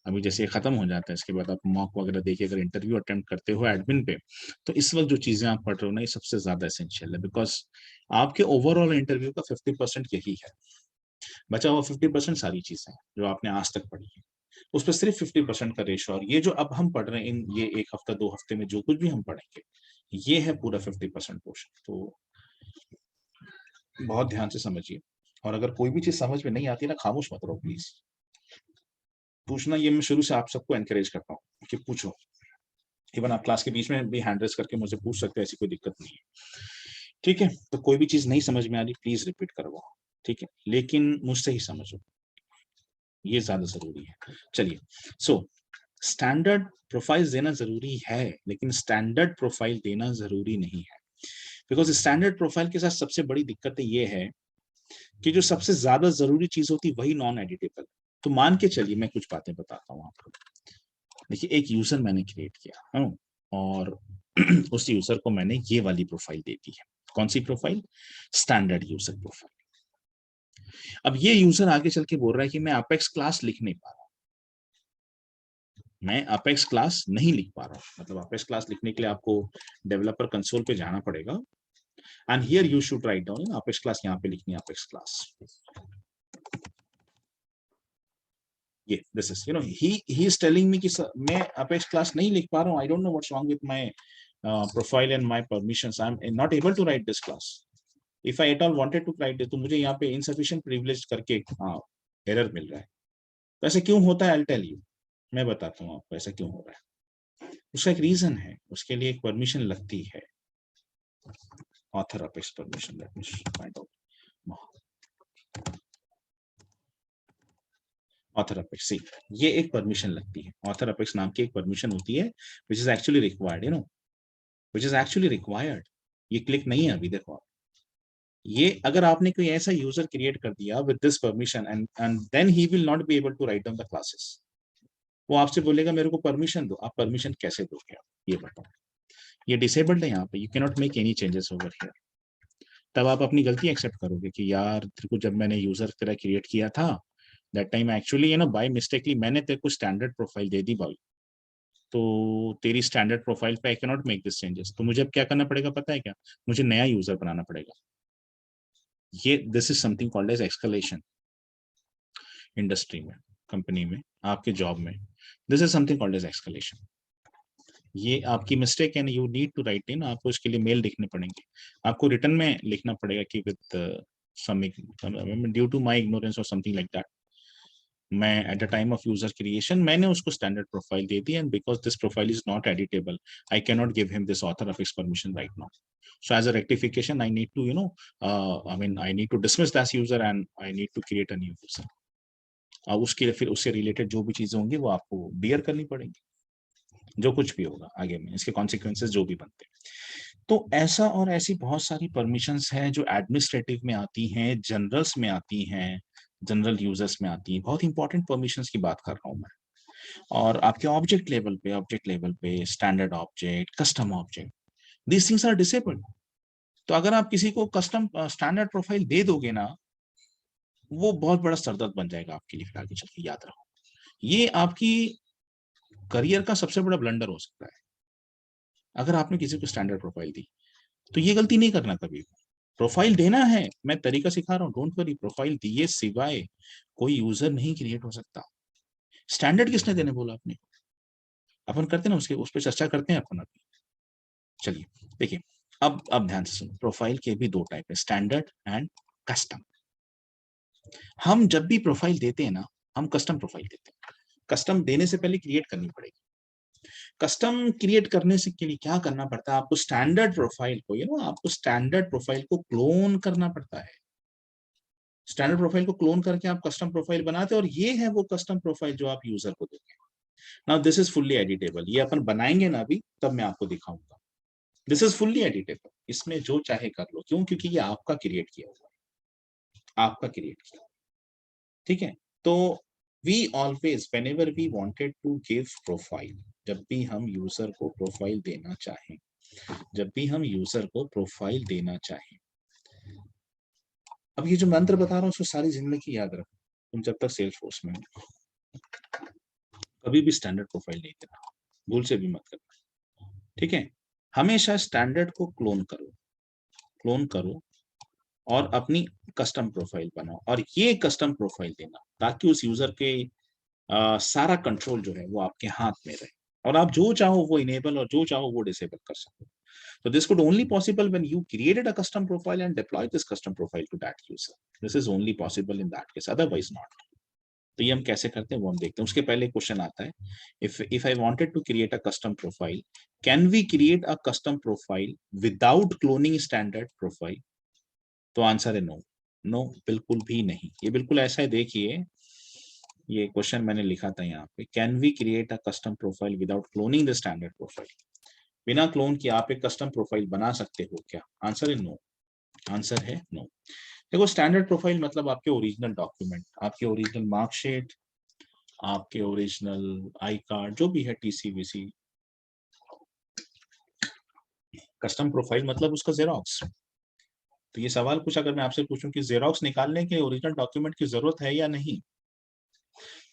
अभी जैसे खत्म हो जाता है इसके बाद आप मॉक वगैरह देखिए, अगर इंटरव्यू अटेम्प्ट करते हो एडमिन पे, तो इस वक्त जो चीजें आप पढ़ रहे हो ना ये सबसे ज्यादा एसेंशियल है। बिकॉज आपके ओवरऑल इंटरव्यू का 50% यही है, बचा हुआ 50% सारी चीजें जो आपने आज तक पढ़ी है उस पर सिर्फ 50% का रेशो। और ये जो अब हम पढ़ रहे हैं इन ये एक हफ्ता 2 हफ्ते में जो कुछ भी हम पढ़ेंगे ये है पूरा 50% पोर्शन। तो बहुत ध्यान से समझिए, और अगर कोई भी चीज समझ में नहीं आती ना, खामोश मत रहो प्लीज, पूछना। ये मैं शुरू से आप सबको एनकरेज करता हूँ कि पूछो। इवन आप क्लास के बीच में भी हैंड रेस करके मुझे पूछ सकते हैं, ऐसी कोई दिक्कत नहीं है। ठीक है, तो कोई भी चीज नहीं समझ में आ रही प्लीज रिपीट करवाओ, ठीक है, लेकिन मुझसे ही समझो, ये ज्यादा जरूरी है। चलिए, सो स्टैंडर्ड प्रोफाइल देना जरूरी है लेकिन स्टैंडर्ड प्रोफाइल देना जरूरी नहीं है। बिकॉज स्टैंडर्ड प्रोफाइल के साथ सबसे बड़ी दिक्कत ये है कि जो सबसे ज्यादा जरूरी चीज होती वही नॉन एडिटेबल। तो मान के चलिए मैं कुछ बातें बताता हूँ आपको। देखिए एक यूजर मैंने क्रिएट किया है और उस यूजर को मैंने ये वाली प्रोफाइल दे दी है। कौन सी प्रोफाइल? Standard user profile. अब ये यूजर आगे चल के बोल रहा है कि मैं अपेक्स क्लास लिख नहीं पा रहा, मैं अपेक्स क्लास नहीं लिख पा रहा। मतलब अपेक्स क्लास लिखने के लिए आपको डेवलपर कंसोल पे जाना पड़ेगा and here you should write down apex class, यहाँ पे लिखनी है अपेक्स क्लास। ये this is he is telling me कि मैं अपेक्स क्लास नहीं लिख पा रहा हूँ। I don't know what's wrong with my profile and my permissions, I am not able to write this class. If I at all wanted to write this, तो मुझे यहाँ पे इनसफिशिएंट प्रिविलेज करके एरर मिल रहा है। तो ऐसे क्यों होता है? आई टेल यू, मैं बताता हूँ आपको ऐसा क्यों हो रहा है। उसका एक रीजन है, उसके लिए एक परमिशन लगती है, author Apex permission. Let me find out. Author Apex, see, ये एक परमिशन लगती है, ऑथर अपेक्स नाम की एक परमिशन होती है which is actually required, which is actually required. ये क्लिक नहीं है अभी, देखो आप, ये अगर आपने कोई ऐसा यूजर क्रिएट कर दिया with this permission and then he will not be able to write down the classes. वो आपसे बोलेगा मेरे को परमिशन दो। आप परमिशन कैसे दोगे? आप ये बताओ, ये डिसेबल्ड है यहाँ पे, you can not make any changes over here. तब आप अपनी गलती एक्सेप्ट करोगे कि यार तेरे को जब मैंने यूजर तेरा क्रिएट किया था that time actually by mistakely मैंने तेरे को स्टैंडर्ड प्रोफाइल दे दी भाई, तो तेरी स्टैंडर्ड प्रोफाइल पे आई can not make this changes. तो मुझे अब क्या करना पड़ेगा पता है क्या? मुझे नया यूजर बनाना पड़ेगा। ये this is something called as escalation. Industry में, कंपनी में, आपके जॉब में, this is something called as escalation. ये आपकी मिस्टेक है ना, you need to write in, आपको इसके लिए मेल लिखने पड़ेंगे, आपको रिटर्न में लिखना पड़ेगा कि with due to my ignorance और समथिंग लाइक दैट, मैं at the time of user creation मैंने उसको स्टैंडर्ड प्रोफाइल दे दी and because this profile is not editable I can not give him this author of permission right now. So as a rectification, I need to, I need to dismiss that user and I need to create a new user. अब उसके फिर उससे related जो भी चीजें होंगी वो आपको बियर करनी पड़ेंगी। जो कुछ भी होगा आगे में, इसके कॉन्सिक्वेंसेस जो भी बनते हैं। तो ऐसा और ऐसी बहुत सारी परमिशंस हैं जो एडमिनिस्ट्रेटिव में आती हैं, जनरल्स में आती हैं, जनरल यूजर्स में आती हैं। बहुत इंपॉर्टेंट परमिशंस की बात कर रहा हूँ मैं। और आपके ऑब्जेक्ट लेवल पे standard object, custom object, these things are disabled. तो अगर आप किसी को कस्टम स्टैंडर्ड प्रोफाइल दे दोगे ना, वो बहुत बड़ा सरदर्द बन जाएगा आपके लिए फिर आगे चल के, याद रखो। ये आपकी करियर का सबसे बड़ा ब्लंडर हो सकता है अगर आपने किसी को स्टैंडर्ड प्रोफाइल दी। तो ये गलती नहीं करना कभी। प्रोफाइल देना है, मैं तरीका सिखा रहा हूँ, डोंट वरी। प्रोफाइल दिए सिवाय कोई यूजर नहीं क्रिएट हो सकता। स्टैंडर्ड किसने देने बोला आपने? अपन करते ना उसके, उस पर चर्चा करते हैं अपन अभी। चलिए देखिए, अब ध्यान से सुनो। प्रोफाइल के भी दो टाइप है, स्टैंडर्ड एंड कस्टम। हम जब भी प्रोफाइल देते हैं ना, हम कस्टम प्रोफाइल देते हैं। कस्टम देने से पहले क्रिएट करनी पड़ेगी। कस्टम क्रिएट करने से के लिए क्या करना पड़ता है आपको? स्टैंडर्ड प्रोफाइल को, आपको स्टैंडर्ड प्रोफाइल को क्लोन करना पड़ता है। स्टैंडर्ड प्रोफाइल को क्लोन करके आप कस्टम प्रोफाइल बनाते हैं, और ये है वो कस्टम प्रोफाइल जो आप यूजर को दोगे। Now this is fully editable. ये अपन बनाएंगे ना अभी, तब मैं आपको दिखाऊंगा। दिस इज फुल्ली एडिटेबल, इसमें जो चाहे कर लो। क्यों? क्योंकि ये आपका क्रिएट किया हुआ है, आपका क्रिएट किया। ठीक है? तो we always whenever we wanted to give profile, जब भी हम यूजर को प्रोफाइल देना चाहें, जब भी हम यूजर को प्रोफाइल देना चाहें, अब ये जो मंत्र बता रहा हूँ उसको सारी जिंदगी याद रखो। तुम जब तक सेल्स फोर्स में हो, कभी भी स्टैंडर्ड प्रोफाइल नहीं देना, भूल से भी मत करना। ठीक है? हमेशा स्टैंडर्ड को क्लोन करो, क्लोन करो, और अपनी कस्टम प्रोफाइल बनाओ, और ये कस्टम प्रोफाइल देना, ताकि उस यूजर के सारा कंट्रोल जो है वो आपके हाथ में रहे, और आप जो चाहो वो इनेबल और जो चाहो वो डिसेबल कर सको। So this could only possible when you created a custom profile and deployed this custom profile to that user. This is only possible in that case, otherwise not. तो ये हम कैसे करते हैं वो हम देखते हैं। उसके पहले क्वेश्चन आता है, if I wanted to create a custom profile, can we create a custom profile without cloning standard profile? तो आंसर है नो। नो, बिल्कुल भी नहीं। ये बिल्कुल ऐसा है, देखिए ये क्वेश्चन मैंने लिखा था यहाँ पे, can we create a custom profile without cloning the standard profile? बिना क्लोन किए आप एक कस्टम प्रोफाइल बना सकते हो क्या? आंसर है नो। आंसर है नो। देखो, स्टैंडर्ड प्रोफाइल मतलब आपके ओरिजिनल डॉक्यूमेंट, आपके ओरिजिनल मार्कशीट, आपके ओरिजिनल आई कार्ड, जो भी है, टीसीवीसी। कस्टम प्रोफाइल मतलब उसका जेरोक्स। तो ये सवाल कुछ अगर मैं आपसे पूछूं कि जेरोक्स निकालने के ओरिजिनल डॉक्यूमेंट की जरूरत है या नहीं,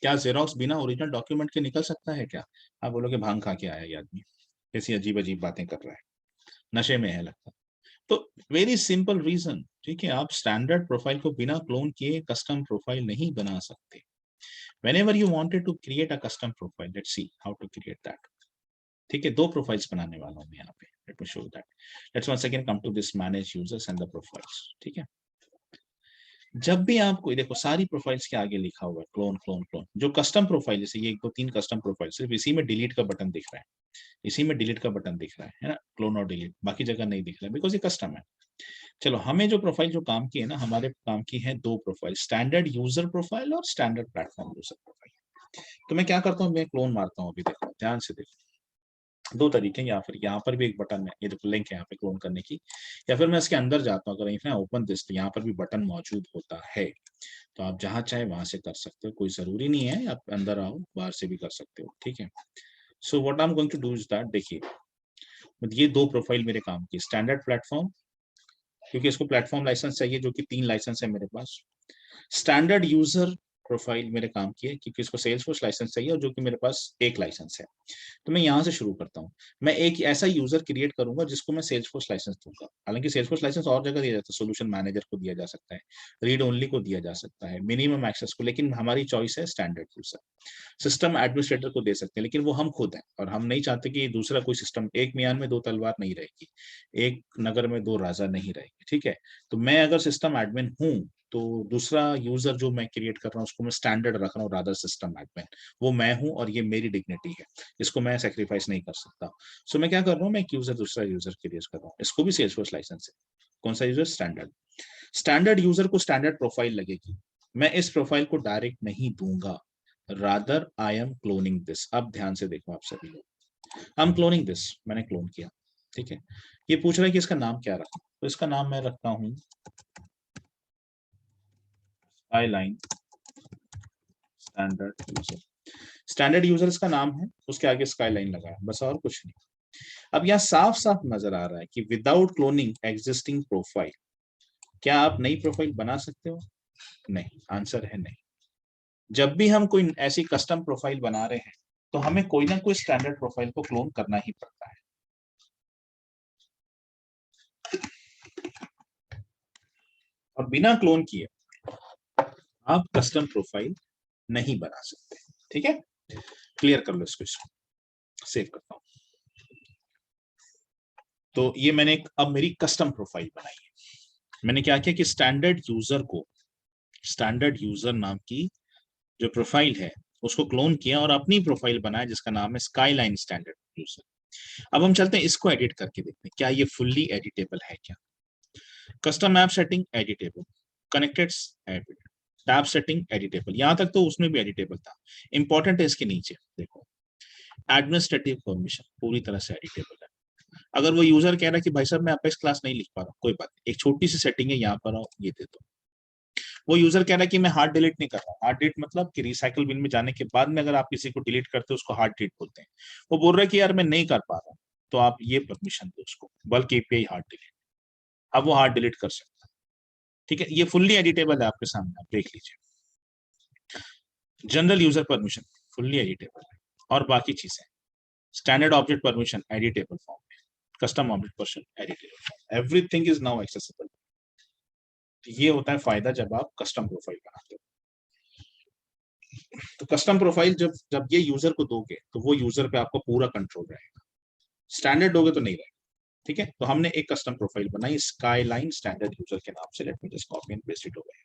क्या जेरोक्स बिना ओरिजिनल डॉक्यूमेंट के निकल सकता है क्या? आप बोलोगे भांग खा के आया ये आदमी, कैसी अजीब अजीब बातें कर रहा है, नशे में है लगता। तो वेरी सिंपल रीजन, ठीक है, आप स्टैंडर्ड प्रोफाइल को बिना क्लोन किए कस्टम प्रोफाइल नहीं बना सकते। whenever you wanted to create a custom profile, let's see how to create that. ठीक है, दो प्रोफाइल्स बनाने वाला हूं मैं यहाँ पे, let me show that. Let's once again come to this manage users and the profiles। ठीक है, जब भी आपको देखो सारी प्रोफाइल्स के आगे लिखा हुआ है क्लोन क्लोन क्लोन। जो कस्टम प्रोफाइल, जैसे ये 2-3 कस्टम प्रोफाइल, सिर्फ इसी में डिलीट का बटन दिख रहा है, इसी में डिलीट का बटन दिख रहा है ना, क्लोन और डिलीट, बाकी जगह नहीं दिख रहा है बिकॉज ये कस्टम है। चलो, हमें जो प्रोफाइल जो काम की है ना, हमारे काम की है दो प्रोफाइल, स्टैंडर्ड यूजर प्रोफाइल और स्टैंडर्ड प्लेटफॉर्म यूजर प्रोफाइल। तो मैं क्या करता हूँ, मैं क्लोन मारता हूँ। अभी देखो, ध्यान से देखो, दो तरीके हैं। या फिर यहाँ पर भी एक बटन है, ये देखो लिंक है यहाँ पे क्लोन करने की, या फिर मैं इसके अंदर जाता हूँ। अगर ओपन दिस, तो यहाँ पर भी बटन मौजूद होता है। तो आप जहां चाहे वहां से कर सकते हो, कोई जरूरी नहीं है आप अंदर आओ, बाहर से भी कर सकते हो। ठीक है, so what I am going to do is that, देखिए ये दो प्रोफाइल मेरे काम की, स्टैंडर्ड प्लेटफॉर्म, क्योंकि इसको प्लेटफॉर्म लाइसेंस चाहिए, जो कि 3 लाइसेंस है मेरे पास। स्टैंडर्ड यूजर प्रोफाइल मेरे काम की है, क्योंकि इसको सेल्सफोर्स लाइसेंस चाहिए, और जो कि मेरे पास एक लाइसेंस है। तो मैं यहाँ से शुरू करता हूँ। मैं एक ऐसा यूजर क्रिएट करूंगा जिसको मैं सेल्सफोर्स लाइसेंस दूंगा। हालांकि सेल्सफोर्स लाइसेंस और जगह दिया जाता है, सोल्यूशन मैनेजर को दिया जा सकता है, रीड ओनली को दिया जा सकता है, मिनिमम एक्सेस को, लेकिन हमारी चॉइस है स्टैंडर्ड यूजर। सिस्टम एडमिनिस्ट्रेटर को दे सकते हैं, लेकिन वो हम खुद हैं, और हम नहीं चाहते कि दूसरा कोई सिस्टम, एक म्यान में दो तलवार नहीं रहेगी, एक नगर में दो राजा नहीं रहेगी। ठीक है, तो मैं अगर सिस्टम एडमिन हूँ, तो दूसरा यूजर जो मैं क्रिएट कर रहा हूँ उसको मैं स्टैंडर्ड रख रहा हूँ, रादर सिस्टम एडमिन। वो मैं हूँ और ये मेरी डिग्निटी है, इसको मैं सेक्रीफाइस नहीं कर सकता। सो मैं क्या कर रहा हूँ, मैं एक यूजर दूसरा यूजर क्रिएट कर रहा हूँ, इसको भी सेल्सफोर्स लाइसेंस है। कौन सा यूजर? स्टैंडर्ड। स्टैंडर्ड यूजर को स्टैंडर्ड प्रोफाइल लगेगी, मैं इस प्रोफाइल को डायरेक्ट नहीं दूंगा, rather I am cloning this. अब ध्यान से देखो आप सभी लोग, हम क्लोनिंग दिस, मैंने क्लोन किया, ठीक है। ये पूछ रहा है कि इसका नाम क्या रखा, तो इसका नाम मैं रखता हूं skyline standard user. Standard user इसका नाम है, उसके आगे स्काईलाइन लगा है, बस और कुछ नहीं। अब यहाँ साफ साफ नजर आ रहा है कि विदाउट क्लोनिंग एग्जिस्टिंग प्रोफाइल, क्या आप नई प्रोफाइल बना सकते हो? नहीं, आंसर है नहीं। जब भी हम कोई ऐसी कस्टम प्रोफाइल बना रहे हैं तो हमें कोई ना कोई स्टैंडर्ड प्रोफाइल को क्लोन करना ही पड़ता है। और बिना क्लोन किए आप कस्टम प्रोफाइल नहीं बना सकते, ठीक है। क्लियर कर लो इसको, सेव करता हूं। तो ये मैंने अब मेरी कस्टम प्रोफाइल बनाई है। मैंने क्या किया कि स्टैंडर्ड यूजर को, स्टैंडर्ड यूजर नाम की जो प्रोफाइल है उसको क्लोन किया और अपनी प्रोफाइल बनाया जिसका नाम है स्काईलाइन स्टैंडर्ड यूजर। अब हम चलते हैं इसको एडिट करके देखते हैं क्या ये फुल्ली एडिटेबल है क्या। Custom app setting editable, connected tab setting editable, यहां तक तो उसमें भी एडिटेबल था। इंपॉर्टेंट है इसके नीचे देखो, एडमिनिस्ट्रेटिव परमिशन पूरी तरह से एडिटेबल है। अगर वो यूजर कह रहा है कि भाई साहब मैं अपेक्स क्लास नहीं लिख पा रहा हूँ, कोई बात नहीं, एक छोटी सी सेटिंग है, यहाँ पर आओ ये दे दो। वो यूजर कह रहा है कि मैं हार्ड डिलीट नहीं कर रहा हूँ, हार्ड डिलीट मतलब कि रिसाइकल बिन में जाने के बाद में अगर आप किसी को डिलीट करते हो उसको हार्ड डिलीट बोलते हैं। वो बोल रहा है कि यार मैं नहीं कर पा रहा हूँ, तो आप ये परमिशन दो उसको, बल्क एपीआई हार्ड डिलीट। अब वो हार्ड डिलीट कर सकता है, ठीक है। ये फुल्ली एडिटेबल है आपके सामने, आप देख लीजिए। General user permission fully editable है, और बाकी चीजें standard object permission editable form में, custom object permission editable form, everything is now accessible. ये होता है फायदा जब आप कस्टम प्रोफाइल बनाते हो। तो कस्टम प्रोफाइल जब जब ये यूजर को दोगे तो वो यूजर पे आपका पूरा कंट्रोल रहेगा, स्टैंडर्ड दोगे तो नहीं रहेगा, ठीक है। तो हमने एक कस्टम प्रोफाइल बनाई स्काईलाइन स्टैंडर्ड यूजर के नाम से। Let me just copy and paste it over.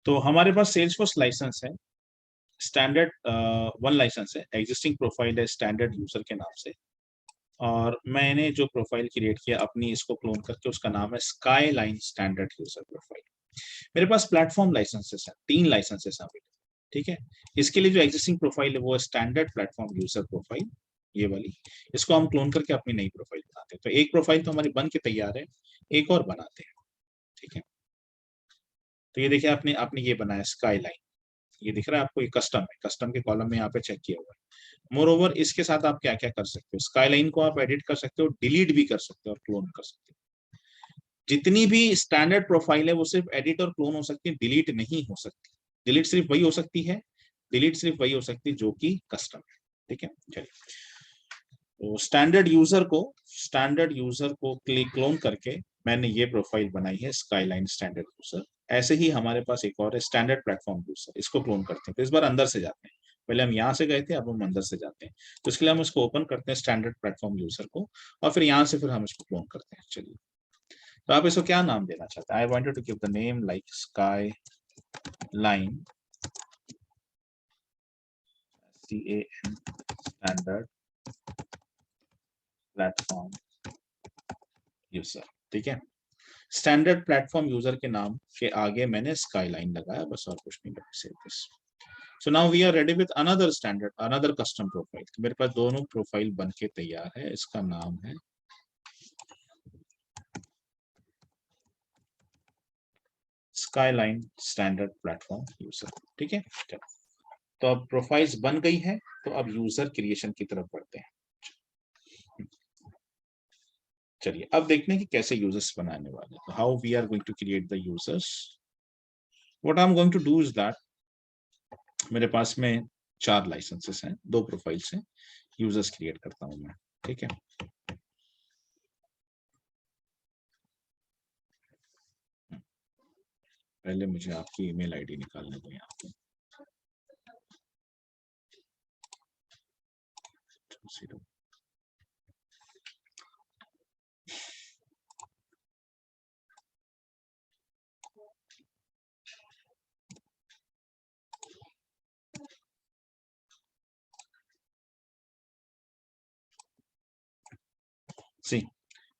तो हमारे पास सेल्सफोर्स लाइसेंस है, स्टैंडर्ड वन लाइसेंस है, एग्जिस्टिंग प्रोफाइल है स्टैंडर्ड यूजर के नाम से, और मैंने जो प्रोफाइल क्रिएट किया अपनी इसको क्लोन करके उसका नाम है स्काईलाइन स्टैंडर्ड यूजर प्रोफाइल। मेरे पास प्लेटफॉर्म लाइसेंसेस है, 3 लाइसेंसेस हैं अभी, ठीक है। इसके लिए जो एग्जिस्टिंग प्रोफाइल है वो है स्टैंडर्ड प्लेटफॉर्म यूजर प्रोफाइल, ये वाली। इसको हम क्लोन करके अपनी नई प्रोफाइल बनाते हैं। तो एक प्रोफाइल तो हमारी बन के तैयार है, एक और बनाते हैं, ठीक है। तो ये देखिए आपने आपने ये बनाया स्काईलाइन, ये दिख रहा है आपको, ये कस्टम है, कस्टम के कॉलम में यहाँ पे चेक किया हुआ है। मोर ओवर इसके साथ आप क्या क्या कर सकते हो, स्काईलाइन को आप एडिट कर सकते हो, डिलीट भी कर सकते हो और क्लोन कर सकते हो। जितनी भी स्टैंडर्ड प्रोफाइल है वो सिर्फ एडिट और क्लोन हो सकती है, डिलीट नहीं हो सकती। डिलीट सिर्फ वही हो सकती है, डिलीट सिर्फ वही हो सकती है जो कि कस्टम है, ठीक है। चलिए, तो स्टैंडर्ड यूजर को क्लोन करके मैंने ये प्रोफाइल बनाई है स्काईलाइन स्टैंडर्ड यूजर। ऐसे ही हमारे पास एक और है स्टैंडर्ड प्लेटफॉर्म यूजर, इसको क्लोन करते हैं। तो इस बार अंदर से जाते हैं, पहले हम यहाँ से गए थे, अब हम अंदर से जाते हैं। तो इसके लिए हम इसको ओपन करते हैं स्टैंडर्ड प्लेटफॉर्म यूजर को, और फिर यहाँ से फिर हम इसको क्लोन करते हैं। चलिए, तो आप इसको क्या नाम देना चाहते हैं? I wanted to give the name like sky line CAN standard platform user, ठीक है। स्टैंडर्ड प्लेटफॉर्म यूजर के नाम के आगे मैंने स्काईलाइन लगाया, बस और कुछ नहीं। Save this. So now we are ready with another standard, another custom profile. मेरे पास दोनों प्रोफाइल बन के तैयार है, इसका नाम है स्काईलाइन स्टैंडर्ड प्लेटफॉर्म यूजर, ठीक है। तो अब प्रोफाइल्स बन गई है, तो अब यूजर क्रिएशन की तरफ बढ़ते हैं। चलिए, अब देखते हैं कि कैसे यूजर्स बनाने वाले हैं। How we are going to create the users. What I am going to do is that, मेरे पास में 4 लाइसेंसेस हैं, 2 प्रोफाइल्स हैं, यूजर्स क्रिएट करता हूं मैं, ठीक है। पहले मुझे आपकी ईमेल आईडी निकालने दो यहाँ पे। See,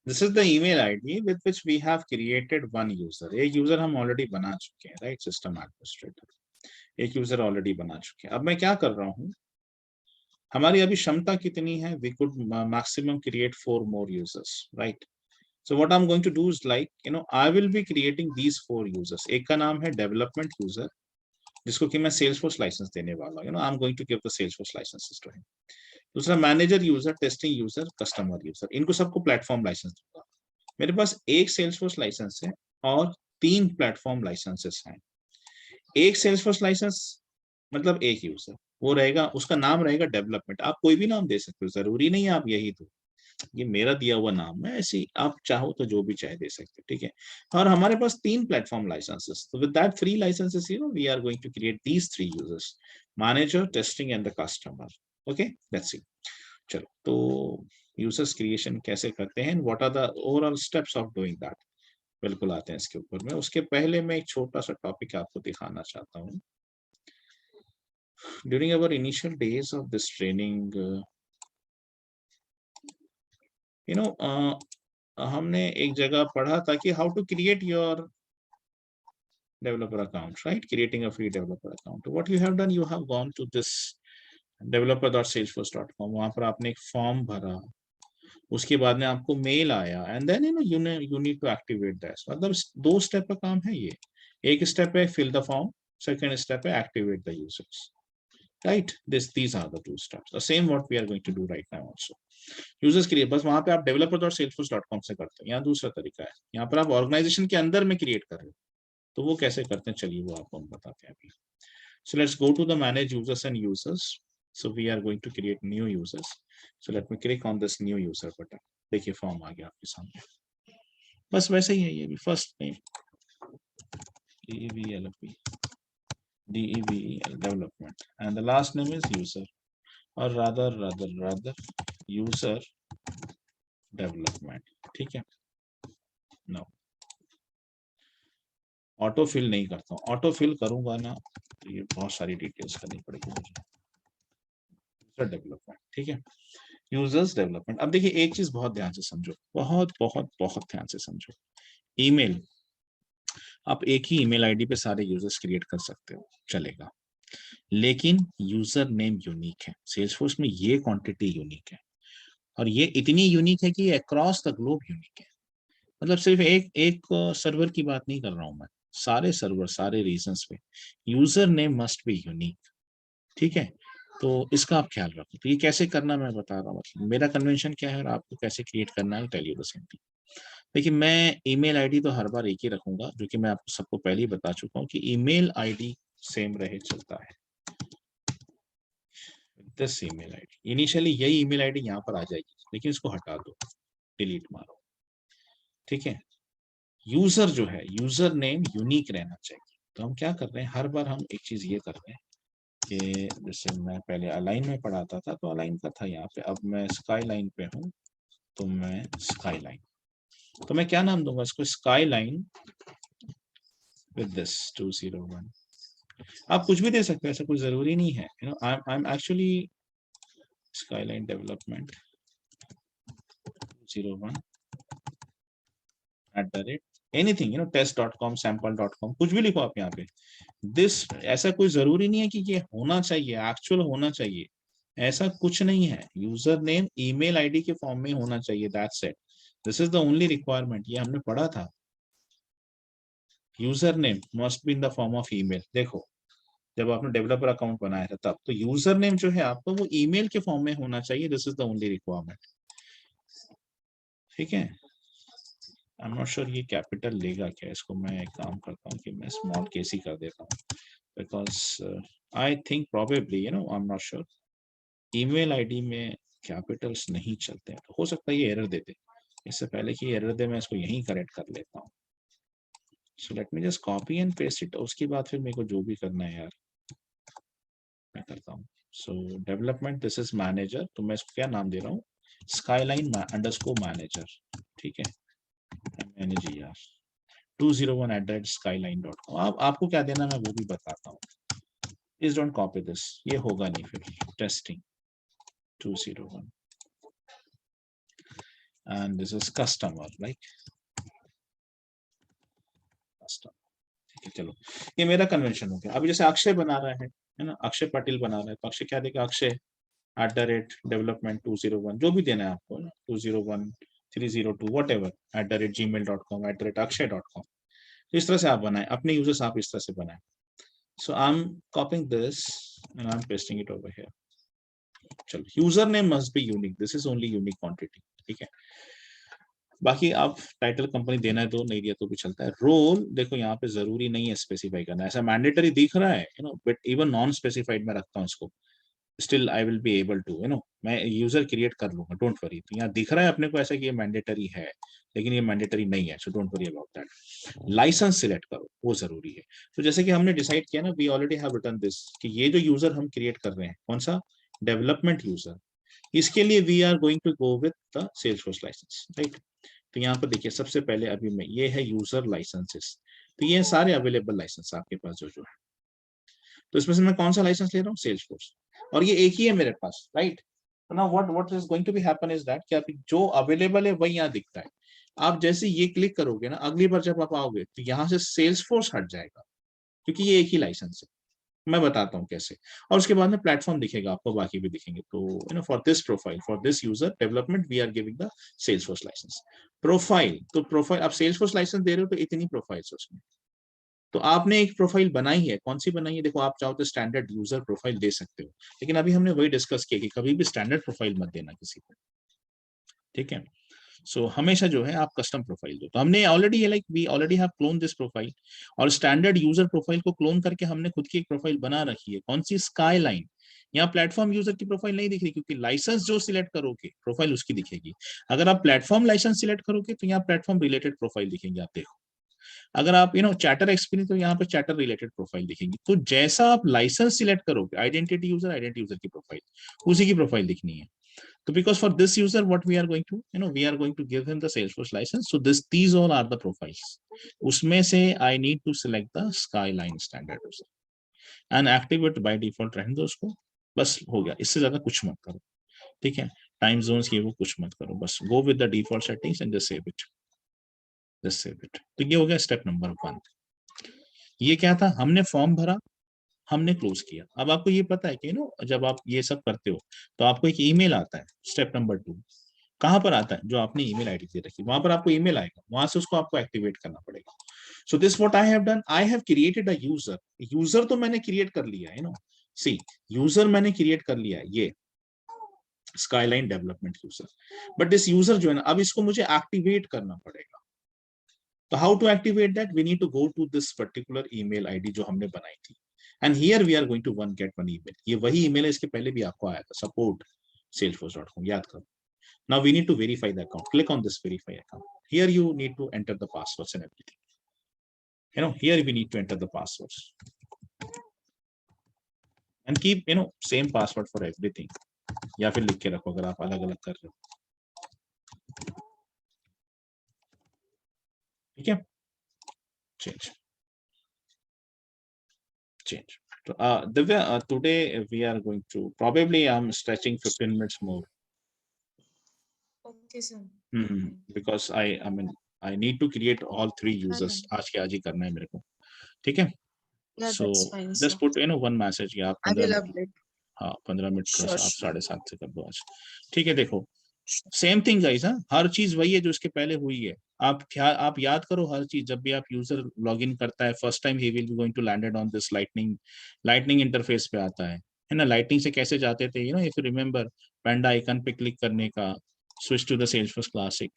this is the email ID with which we have created one user. एक यूजर हम ऑलरेडी बना चुके हैं, राइट, सिस्टम एडमिनिस्ट्रेटर। एक यूजर ऑलरेडी बना चुके हैं। अब मैं क्या कर रहा हूँ, हमारी अभी क्षमता कितनी है, we could maximum create 4 more users, right. So what I am going to do is like I will be creating these 4 users. एक का नाम है डेवलपमेंट यूजर, जिसको कि मैं सेल्सफोर्स लाइसेंस देने वाला हूँ, I am going to give the Salesforce licences to him. दूसरा manager user, testing user, customer user, इनको सबको प्लेटफॉर्म लाइसेंस दूंगा। मेरे पास एक सेल्सफोर्स लाइसेंस है और 3 प्लेटफॉर्म लाइसेंसेस हैं। एक सेल्सफोर्स लाइसेंस मतलब एक यूजर, वो रहेगा, उसका नाम रहेगा डेवलपमेंट। आप कोई भी नाम दे सकते हो, जरूरी नहीं है आप यही दो, ये मेरा दिया हुआ नाम है, ऐसे आप चाहो तो जो भी चाहे दे सकते हो, ठीक है। और हमारे पास 3 प्लेटफॉर्म लाइसेंसेस, तो with that 3 licenses we are going to create these 3 users, manager, testing and the customer. Okay, let's see. चलो, तो यूजर्स क्रिएशन कैसे करते हैं, what are the overall steps of doing that, बिल्कुल आते हैं इसके ऊपर में। उसके पहले मैं एक छोटा सा टॉपिक आपको दिखाना चाहता हूँ। During our initial days of this training, हमने एक जगह पढ़ा था कि how to create your developer account, right? Creating a free developer account. What you have done, you have gone to this developer.salesforce.com, वहां पर आपने एक फॉर्म भरा, उसके बाद में आपको मेल आया, and then you need to activate that. मतलब 2 स्टेप का काम है ये। एक स्टेप है fill the form, second step है activate the users, right. these are the 2 steps, the same what we are going to do right now also. Users create, बस वहां पे आप developer.salesforce.com से करते हैं। यहाँ दूसरा तरीका है, यहाँ पर आप ऑर्गेनाइजेशन के अंदर में क्रिएट कर रहे हो, तो वो कैसे करते हैं, चलिए वो आपको हम बताते हैं अभी। So let's go to the manage users and users. So we are going to create new users. So let me click on this new user button. देखिए फॉर्म आ गया आपके सामने, बस वैसे ही है ये भी। First name DEVLP development and the last name is user, or rather user development, ठीक है। नो, ऑटो फिल नहीं करता हूँ, ऑटो फिल करूंगा ना तो ये बहुत सारी डिटेल्स करनी पड़ेगी मुझे। यूजर डेवलपमेंट, ठीक है, यूजर्स डेवलपमेंट। अब देखिए एक चीज बहुत ध्यान से समझो, बहुत बहुत बहुत ध्यान से समझो। ईमेल, आप एक ही ईमेल आईडी पे सारे यूजर्स क्रिएट कर सकते हो, चलेगा, लेकिन यूजर नेम यूनिक है। सेल्सफोर्स में ये क्वांटिटी यूनिक है, और ये इतनी यूनिक है कि अक्रॉस द ग्लोब यूनिक है। मतलब सिर्फ एक एक सर्वर की बात नहीं कर रहा हूं मैं, सारे सर्वर, सारे रीजन्स पे user name must be unique, ठीक है। तो इसका आप ख्याल रखो। तो ये कैसे करना मैं बता रहा हूँ, मतलब मेरा कन्वेंशन क्या है और आपको कैसे क्रिएट करना है, tell you the same thing. देखिए मैं ईमेल आईडी तो हर बार एक ही रखूंगा, जो कि मैं आपको सबको पहले ही बता चुका हूँ कि ईमेल आईडी सेम रहे चलता है। दिस ईमेल आईडी, इनिशियली यही ईमेल आईडी यहाँ पर आ जाएगी, लेकिन इसको हटा दो, डिलीट मारो, ठीक है। यूजर जो है, यूजर नेम यूनिक रहना चाहिए। तो हम क्या कर रहे हैं, हर बार हम एक चीज ये कर रहे हैं कि जैसे मैं पहले अलाइन में पढ़ाता था, तो अलाइन का था यहाँ पे, अब मैं स्काई लाइन पे हूँ, तो मैं स्काई लाइन, तो मैं क्या नाम दूंगा इसको, स्काई लाइन विद दिस 201। आप कुछ भी दे सकते हैं, ऐसा कुछ जरूरी नहीं है, I am actually sky line development 201 anything, test.com, sample.com, कुछ भी लिखो आप यहाँ पे। दिस, ऐसा कोई जरूरी नहीं है कि ये होना चाहिए, एक्चुअल होना चाहिए, ऐसा कुछ नहीं है। यूजर नेम ईमेल आईडी के फॉर्म में होना चाहिए, that's it, this is the only requirement. ये हमने पढ़ा था, user name must be in the form of email. देखो जब आपने डेवलपर अकाउंट बनाया था तब, तो यूजर नेम जो है आपको वो ईमेल के फॉर्म में होना चाहिए, this is the only requirement, ठीक है। आई एम नॉट श्योर ये कैपिटल लेगा क्या, इसको मैं एक काम करता हूँ कि मैं स्मॉल केस ही कर देता हूँ, because I think probably I am not sure, email ID में कैपिटल्स नहीं चलते हैं, तो हो सकता है ये एरर देते। इससे पहले कि एरर दे, मैं इसको यहीं करेक्ट कर लेता हूँ। So let me just copy and paste it, उसके बाद फिर मेरे को जो भी करना है यार मैं करता हूँ। सो डेवलपमेंट, दिस इज मैनेजर, तो मैं इसको क्या नाम दे रहा हूँ, स्काईलाइन अंडरस्कोर मैनेजर, ठीक है, मैनेजर 201@skyline.com। आपको क्या देना मैं वो भी बताता हूँ, प्लीज डोंट कॉपी दिस, ये होगा नहीं फिर। Testing 201 and this is customer, like customer, चलो ये मेरा कन्वेंशन हो गया। अभी जैसे अक्षय बना रहा है ना, अक्षय पाटिल बना रहा है, तो अक्षय क्या देगा, अक्षय @development201 जो भी देना है आपको ना, 201 302 वट एवर @gmail.com @akshay.com। तो इस तरह से आप बनाए अपने यूजर्स, आप इस तरह से बनाए। So I am copying this and I am pasting it over here. चलो user name must be unique, this is only unique quantity, ठीक है। बाकी आप टाइटल कंपनी देना है तो नहीं दिया तो भी चलता है। रोल देखो यहाँ पे जरूरी नहीं है स्पेसिफाई करना, ऐसा मैंडेटरी दिख रहा है बट इवन नॉन स्पेसिफाइड में रखता हूँ इसको, still I will be able to मैं यूजर क्रिएट कर लूंगा, डोंट वरी। तो यहाँ दिख रहा है अपने को ऐसा कि ये मैंडेटरी है, लेकिन ये मैंडेटरी नहीं है, so don't worry about that. License select करो, वो जरूरी है। तो जैसे कि हमने डिसाइड किया ना, we already have written this कि ये जो यूजर हम क्रिएट कर रहे हैं कौन सा, डेवलपमेंट यूजर, इसके लिए we are going to go with the Salesforce license, right. तो यहाँ पर देखिए सबसे पहले अभी मैं, ये है यूजर लाइसेंसेस, तो ये सारे अवेलेबल लाइसेंस आपके पास जो है। तो इसमें से मैं कौन सा लाइसेंस ले रहा हूँ, सेल्सफोर्स, और ये एक ही है मेरे पास, राइट। तो ना what is going to be happen is that कि आप जो अवेलेबल है वही यहाँ दिखता है। आप जैसे ये क्लिक करोगे ना, अगली बार जब आप आओगे तो यहाँ से सेल्सफोर्स हट जाएगा, क्योंकि ये एक ही लाइसेंस है। मैं बताता हूँ कैसे, और उसके बाद में प्लेटफॉर्म दिखेगा आपको, बाकी भी दिखेंगे। तो for this profile, for this user development, we are giving the Salesforce license. Profile, तो प्रोफाइल आप सेल्सफोर्स लाइसेंस दे रहे हो तो इतनी प्रोफाइल्स उसमें, तो आपने एक प्रोफाइल बनाई है, कौन सी बनाई है, देखो आप चाहो तो स्टैंडर्ड यूजर प्रोफाइल दे सकते हो, लेकिन अभी हमने वही डिस्कस किया कि कभी भी स्टैंडर्ड प्रोफाइल मत देना किसी को, ठीक है। सो हमेशा जो है आप कस्टम प्रोफाइल दो। तो हमने already like we already have clone this profile, और स्टैंडर्ड यूजर प्रोफाइल को क्लोन करके हमने खुद की एक प्रोफाइल बना रखी है, कौन सी, स्काईलाइन। यहाँ प्लेटफॉर्म यूजर की प्रोफाइल नहीं दिख रही, क्योंकि लाइसेंस जो सिलेक्ट करोगे प्रोफाइल उसकी दिखेगी। अगर आप प्लेटफॉर्म लाइसेंस सिलेक्ट करोगे तो यहाँ प्लेटफॉर्म रिलेटेड प्रोफाइल दिखेंगे, आप देखो। अगर आप चैटर एक्सपीरियंस, तो यहाँ पे चैटर रिलेटेड प्रोफाइल दिखेगी। तो जैसा आप लाइसेंस सिलेक्ट करोगे, आइडेंटिटी यूजर की प्रोफाइल, उसी की प्रोफाइल दिखनी है। तो because for this user what we are going to we are going to give him the Salesforce license, so these all are the profiles। उसमें से I need to select the Skyline standard user and activate by default रहने दो उसको, बस हो गया, इससे ज्यादा कुछ मत करो, ठीक है। टाइम जोन्स ये वो कुछ मत करो, बस go with the default settings and just save it, just save it। तो ये हो गया स्टेप नंबर 1। ये क्या था, हमने फॉर्म भरा, हमने क्लोज किया। अब आपको ये पता है कि जब आप ये सब करते हो तो आपको एक ईमेल आता है, स्टेप नंबर 2 कहां पर आता है, जो आपने ईमेल आईडी दे रखी वहां पर आपको ईमेल आएगा, वहां से उसको आपको एक्टिवेट करना पड़ेगा। So this what I have done, I have created a user. User तो मैंने क्रिएट कर लिया है, सी यूजर मैंने क्रिएट कर लिया है, ये skyline development user. But this user जो है ना, अब इसको मुझे एक्टिवेट करना पड़ेगा। तो how to activate that, we need to go to this particular email ID जो हमने बनाई थी, and here we are going to get one email. ये वही ईमेल है, इसके पहले भी आपको आया था, support salesforce.com, याद करो। Now we need to verify the account. Click on this verify account. Here you need to enter the passwords and everything. Here we need to enter the passwords. And keep, same password for everything. या फिर लिख के रखो अगर आप अलग अलग कर रहे हो, ठीक है। Change. So, Divya, today we are going to, probably I'm stretching 15 minutes more. Okay, sir. Because I need to create all 3 users. आज के आज ही करना है मेरे को, ठीक है। Yeah, So that's fine, just sir. put one message कि आप I 15 will मिनट, update. हाँ 15 मिनट Sure, आप sure. 7:30 से कर दो आज, ठीक है। देखो सेम थिंग गाइस, हर चीज वही है जो इसके पहले हुई है। आप याद करो हर चीज, जब भी आप यूजर लॉगिन करता है first time, he will be going to landed on this lightning interface पे आता है ना। लाइटनिंग से कैसे जाते थे, if you remember, panda icon पे क्लिक करने का, switch to the Salesforce classic.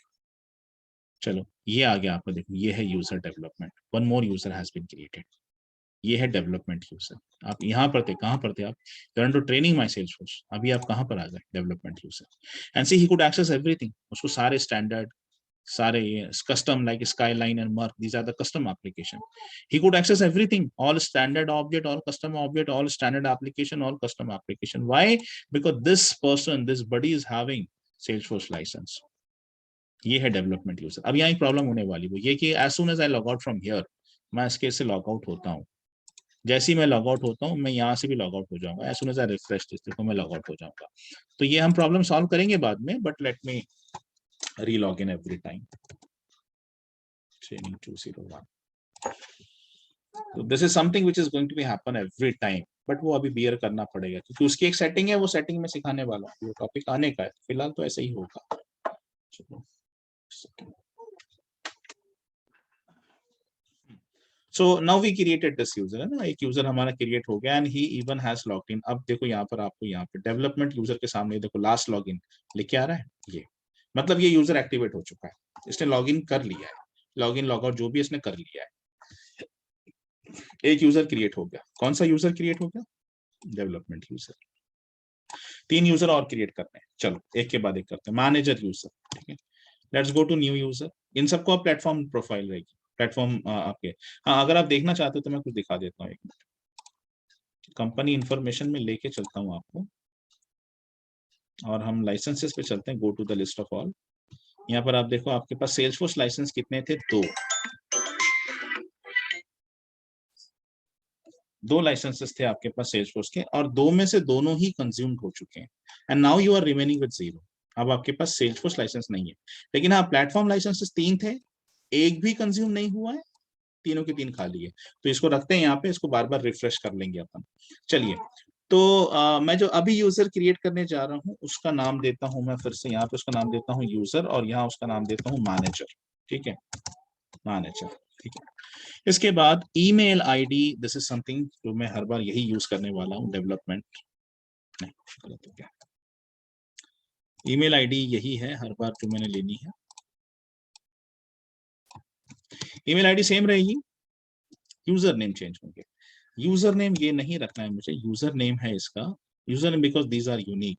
चलो ये आ गया, आपको देखो ये है user development, one more user has been created. ये है डेवलपमेंट यूजर। आप यहाँ पर थे, कहाँ पर थे आप, turn to training my Salesforce, अभी आप कहाँ पर आ गए, development user. And see he could access everything, उसको सारे स्टैंडर्ड, सारे custom like Skyline and Merc, these are the custom application. He could access everything, all standard object, all custom object, all standard application, all custom application. Why? Because this person, this buddy is having Salesforce license. ये है development user. अब यहाँ एक problem होने वाली वो ये कि as soon as I log out from here, मैं इसके से लॉग आउट होता हूँ, जैसे ही मैं लॉग आउट होता हूँ मैं यहाँ से भी लॉग आउट हो जाऊंगा, as soon as I refresh this देखो मैं लॉग आउट हो जाऊंगा। तो ये हम प्रॉब्लम सॉल्व करेंगे बाद में, but let me relog in every time. Training 201. तो this is something which is going to be happen every time, but वो अभी बियर करना पड़ेगा क्योंकि उसकी एक सेटिंग है, वो सेटिंग में सिखाने वाला हूँ, वो टॉपिक आने का है, फिलहाल तो ऐसे ही होगा। चलो, so now we created this user, है ना, एक यूजर हमारा क्रिएट हो गया and he even has logged in. अब देखो यहाँ पर आपको, यहाँ पे डेवलपमेंट यूजर के सामने देखो लास्ट लॉगिन लिख के आ रहा है, ये मतलब ये यूजर एक्टिवेट हो चुका है, इसने लॉगिन कर लिया है, लॉगिन लॉगआउट जो भी इसने कर लिया है। एक यूजर क्रिएट हो गया। कौन सा यूजर क्रिएट हो गया? Development user. 3 यूजर और क्रिएट करने हैं, चलो एक के बाद एक करते हैं। मैनेजर यूजर, ठीक है, let's go to new user. इन सबको आप प्लेटफॉर्म प्रोफाइल रहेगी, प्लेटफॉर्म आपके। हाँ, अगर आप देखना चाहते हो तो मैं कुछ दिखा देता हूँ, एक मिनट कंपनी इंफॉर्मेशन में लेके चलता हूँ आपको, और हम लाइसेंसेस पे चलते हैं, go to the list of all. यहाँ पर आप देखो आपके पास सेल्सफोर्स लाइसेंस कितने थे? 2 लाइसेंसेस थे आपके पास सेल्सफोर्स के, और 2 में से दोनों ही कंज्यूम्ड हो चुके हैं and now you are remaining with 0। अब आपके पास सेल्सफोर्स लाइसेंस नहीं है, लेकिन हाँ प्लेटफॉर्म लाइसेंसेस 3 थे, एक भी कंज्यूम नहीं हुआ है, तीनों के 3 खाली है। तो इसको रखते हैं यहाँ पे, इसको बार बार रिफ्रेश कर लेंगे अपन। चलिए, तो मैं जो अभी यूजर क्रिएट करने जा रहा हूँ उसका नाम देता हूँ मैं फिर से, यहाँ पे उसका नाम देता हूँ यूजर, और यहाँ उसका नाम देता हूँ मैनेजर, ठीक है, मैनेजर, ठीक है। इसके बाद email ID, this is something जो मैं हर बार यही यूज करने वाला हूँ, डेवलपमेंट नहीं, गलत हो गया, ईमेल आईडी यही है हर बार जो मैंने लेनी है। ईमेल आईडी सेम रहेगी, यूजर नेम चेंज होंगे। यूजर नेम ये नहीं रखना है मुझे, यूजर नेम है इसका, user name because these are unique.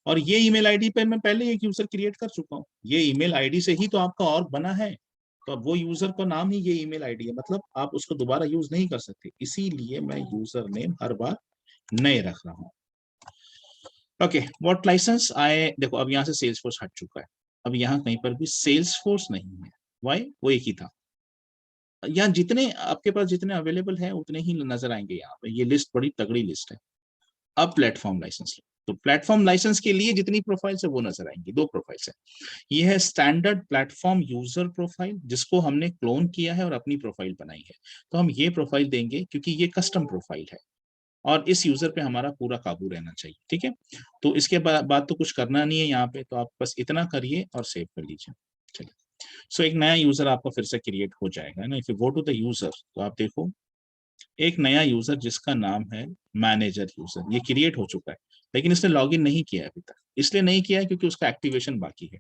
और ये ईमेल आईडी पे मैं पहले एक यूजर क्रिएट कर चुका हूँ, ये ईमेल आईडी से ही तो आपका और बना है, तो अब वो यूजर का नाम ही ये ईमेल आईडी है, मतलब आप उसको दोबारा यूज नहीं कर सकते, इसीलिए मैं यूजर नेम हर बार नए रख रहा हूँ। ओके, व्हाट लाइसेंस आए, देखो अब यहाँ से सेल्स फोर्स हट चुका है, अब यहाँ कहीं पर भी सेल्स फोर्स नहीं है, वाई? वो एक ही था। यहाँ जितने आपके पास जितने अवेलेबल है उतने ही नजर आएंगे, यहाँ पे ये लिस्ट बड़ी तगड़ी लिस्ट है। अब प्लेटफॉर्म लाइसेंस, तो प्लेटफॉर्म लाइसेंस के लिए जितनी प्रोफाइल्स है वो नजर आएंगी, 2 प्रोफाइल्स है। ये है स्टैंडर्ड प्लेटफॉर्म यूजर प्रोफाइल, जिसको हमने क्लोन किया है और अपनी प्रोफाइल बनाई है, तो हम ये प्रोफाइल देंगे क्योंकि ये कस्टम प्रोफाइल है और इस यूजर पे हमारा पूरा काबू रहना चाहिए, ठीक है। तो इसके बाद तो कुछ करना नहीं है यहाँ पे, तो आप बस इतना करिए और सेव कर लीजिए। चलिए, सो एक नया यूजर आपका फिर से क्रिएट हो जाएगा ना। If you go to the user, तो आप देखो एक नया यूजर जिसका नाम है मैनेजर यूजर, ये क्रिएट हो चुका है, लेकिन इसने लॉगिन नहीं किया अभी तक। इसलिए नहीं किया है क्योंकि उसका एक्टिवेशन बाकी है।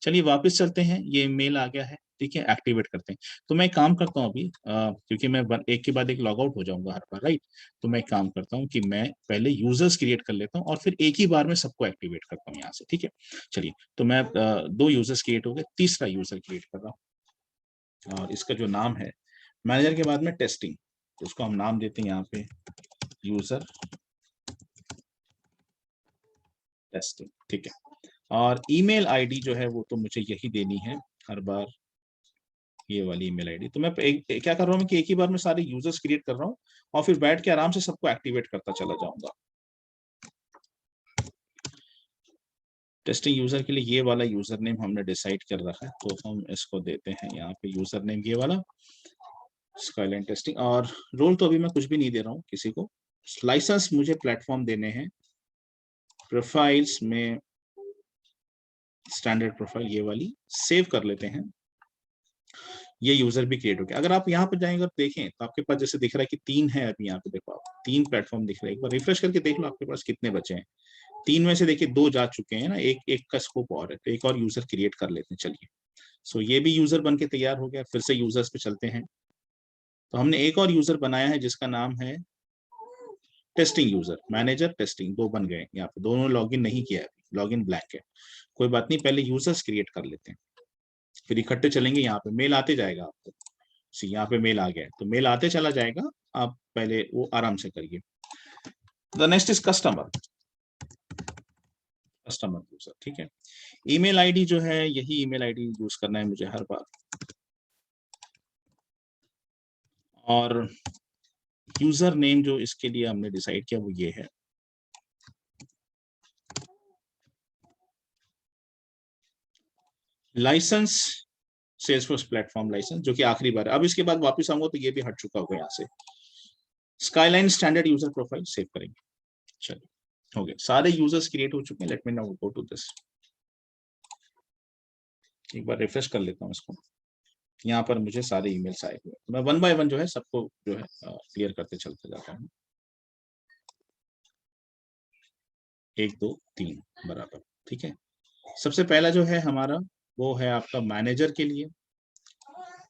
चलिए वापस चलते हैं, ये मेल आ गया है, ठीक है, एक्टिवेट करते हैं। तो मैं काम करता हूँ अभी, क्योंकि मैं एक के बाद एक लॉग आउट हो जाऊंगा हर बार, राइट। तो मैं काम करता हूँ कि मैं पहले यूजर्स क्रिएट कर लेता हूँ और फिर एक ही बार में सबको एक्टिवेट करता हूँ यहाँ से, ठीक है। चलिए, तो मैं 2 यूजर्स क्रिएट हो गए, तीसरा यूजर क्रिएट कर रहा हूँ, और इसका जो नाम है मैनेजर के बाद में टेस्टिंग, तो उसको हम नाम देते हैं यहाँ पे यूजर टेस्टिंग, ठीक है। और ईमेल आईडी जो है वो तो मुझे यही देनी है हर बार, ये वाली ईमेल आईडी। तो मैं क्या कर रहा हूँ कि एक ही बार में सारे यूजर्स क्रिएट कर रहा हूँ और फिर बैठ के आराम से सबको एक्टिवेट करता चला जाऊंगा। टेस्टिंग यूजर के लिए ये वाला यूजर नेम हमने डिसाइड कर रखा है, तो हम इसको देते हैं यहाँ पे यूजर नेम ये वाला, स्काईलाइन टेस्टिंग। और रोल तो अभी मैं कुछ भी नहीं दे रहा हूँ किसी को। लाइसेंस मुझे प्लेटफॉर्म देने हैं, प्रोफाइल्स में स्टैंडर्ड प्रोफाइल ये वाली सेव कर लेते हैं। ये यूजर भी क्रिएट हो गया। अगर आप यहाँ पर जाएंगे और देखें तो आपके पास जैसे दिख रहा है कि 3 है, अभी यहाँ पे देखो आप 3 प्लेटफॉर्म दिख रहे हैं, एक बार रिफ्रेश करके देख लो आपके पास कितने बचे हैं। 3 में से देखिए 2 जा चुके हैं ना, एक एक का स्कोप और है, तो एक और यूजर क्रिएट कर लेते हैं। चलिए, सो ये भी यूजर बन के तैयार हो गया। फिर से यूजर्स पे चलते हैं, तो हमने एक और यूजर बनाया है जिसका नाम है टेस्टिंग यूजर, मैनेजर टेस्टिंग, 2 बन गए। यहाँ पे दोनों लॉगिन नहीं किया है, लॉगिन ब्लैंक है, कोई बात नहीं, पहले यूजर्स क्रिएट कर लेते हैं, फिर इकट्ठे चलेंगे। यहाँ पे मेल आते जाएगा आपको, यहाँ पे मेल आ गया तो मेल आते चला जाएगा, आप पहले वो आराम से करिए। The next is customer, customer user, ठीक है। ईमेल आईडी जो है यही ईमेल आईडी यूज करना है मुझे हर बार, और यूजर नेम जो इसके लिए हमने डिसाइड किया वो ये है। लाइसेंस सेल्सफोर्स प्लेटफॉर्म लाइसेंस, जो कि आखिरी बार है। अब इसके बाद वापस आऊंगा तो ये भी हट चुका होगा यहाँ से, skyline standard user profile save करेंगे। चलिए हो गए, सारे यूजर्स क्रिएट हो चुके हैं। Let me now go to this, एक बार रिफ्रेश कर लेता हूँ इसको। यहाँ पर मुझे सारे ईमेल्स आए हुए, मैं वन बाय वन जो है सबको जो है क्लियर करते चलते जाता हूँ। 1 2 3 बराबर, ठीक है। सबसे पहला जो है हमारा वो है आपका मैनेजर के लिए,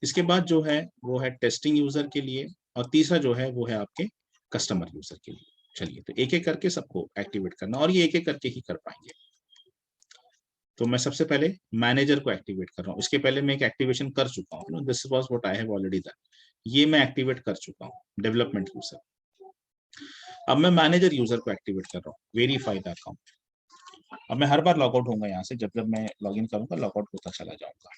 इसके बाद जो है वो है टेस्टिंग यूजर के लिए, और तीसरा जो है वो है आपके कस्टमर यूजर के लिए। चलिए तो एक एक करके सबको एक्टिवेट करना, और ये एक एक करके ही कर पाएंगे। तो मैं सबसे पहले मैनेजर को एक्टिवेट कर रहा हूँ। इसके पहले मैं एक एक्टिवेशन कर चुका हूँ, this was what I have already done. ये मैं एक्टिवेट कर चुका हूँ डेवलपमेंट यूजर। अब मैं मैनेजर यूजर को एक्टिवेट कर रहा हूँ, वेरीफाई द अकाउंट। अब मैं हर बार लॉग आउट होऊंगा यहाँ से, जब जब मैं लॉग इन करूंगा लॉग आउट होता चला जाऊंगा।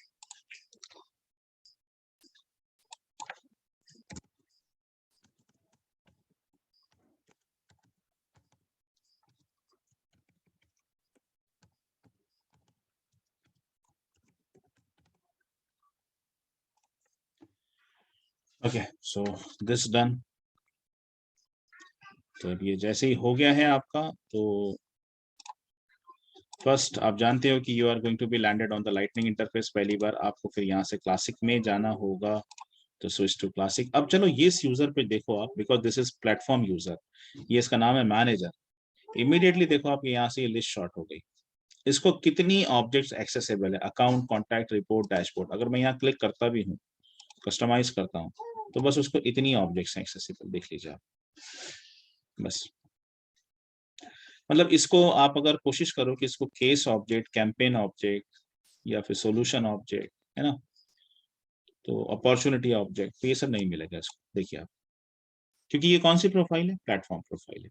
Okay so this done. तो अब ये जैसे ही हो गया है आपका, तो फर्स्ट आप जानते हो कि you are going to be landed on the lightning interface. पहली बार आपको फिर यहाँ से क्लासिक में जाना होगा, तो स्विच टू क्लासिक। अब चलो ये इस यूजर पे देखो आप, because this is platform user, ये इसका नाम है मैनेजर। इमीडिएटली देखो आप यहाँ से ये लिस्ट शॉर्ट हो गई। इसको कितनी ऑब्जेक्ट्स एक्सेसिबल है, अकाउंट, कॉन्टैक्ट, रिपोर्ट, डैशबोर्ड। अगर मैं यहाँ क्लिक करता भी हूँ, कस्टमाइज करता हूँ, तो बस उसको इतनी ऑब्जेक्ट्स एक्सेसिबल, देख लीजिए आप। बस मतलब इसको आप अगर कोशिश करो कि इसको केस ऑब्जेक्ट, कैंपेन ऑब्जेक्ट, या फिर सॉल्यूशन ऑब्जेक्ट, है ना, तो अपॉर्चुनिटी ऑब्जेक्ट, तो ये सब नहीं मिलेगा इसको, देखिए आप। क्योंकि ये कौन सी प्रोफाइल है, प्लेटफॉर्म प्रोफाइल है।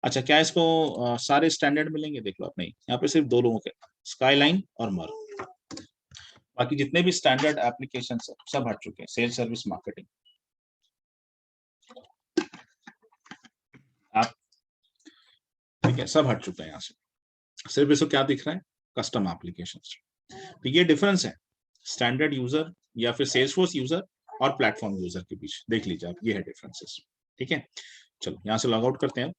अच्छा क्या इसको सारे स्टैंडर्ड मिलेंगे, देख लो आप, नहीं, यहाँ पे सिर्फ 2 लोगों के, स्काईलाइन और मर। बाकी जितने भी स्टैंडर्ड एप्लीकेशन है सब हट चुके हैं, सेल्स, सर्विस, मार्केटिंग, आप, ठीक है, सब हट चुका है यहाँ से। सिर्फ इसको क्या दिख रहा है, कस्टम एप्लीकेशन। तो ये डिफरेंस है स्टैंडर्ड यूजर या फिर सेल्सफोर्स यूजर और प्लेटफॉर्म यूजर के बीच, देख लीजिए आप, ये है डिफरेंसेस। ठीक है, चलो यहाँ से लॉग आउट करते हैं।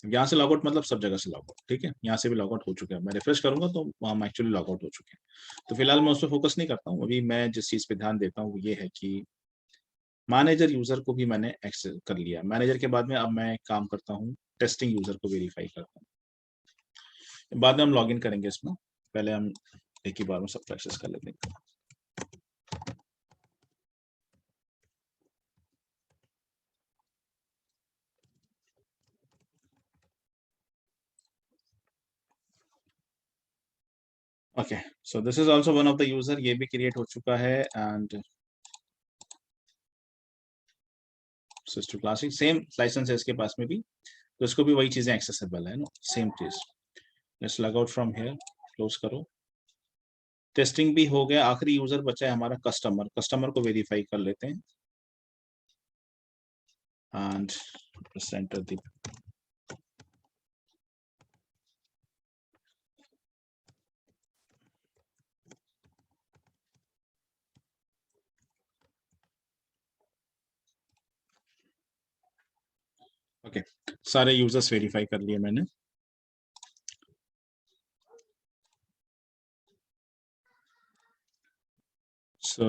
यहाँ से लॉग आउट मतलब सब जगह से लॉग आउट, ठीक है, यहाँ से भी लॉग आउट हो चुके हैं। मैं रिफ्रेश करूंगा तो हम एक्चुअली लॉग आउट हो चुके हैं। तो फिलहाल मैं उस पर फोकस नहीं करता हूँ अभी। मैं जिस चीज पे ध्यान देता हूँ वो ये है कि मैनेजर यूजर को भी मैंने एक्सेस कर लिया। मैनेजर के बाद में अब मैं काम करता हूँ, टेस्टिंग यूजर को वेरीफाई करता हूँ। बाद में हम लॉग इन करेंगे इसमें, पहले हम एक ही बार में सबको एक्सेस कर लेते हैं। Okay so this is also one of the user, ये भी क्रिएट हो चुका है। And system classic same license है इसके पास में भी, तो इसको भी वही चीजें एक्सेसिबल है ना, सेम चीज। Let's log out from here, close करो। टेस्टिंग भी हो गया, आखिरी यूजर बचा है हमारा कस्टमर। कस्टमर को वेरीफाई कर लेते हैं एंड सेंटर दी। ओके सारे यूजर्स वेरीफाई कर लिए मैंने। So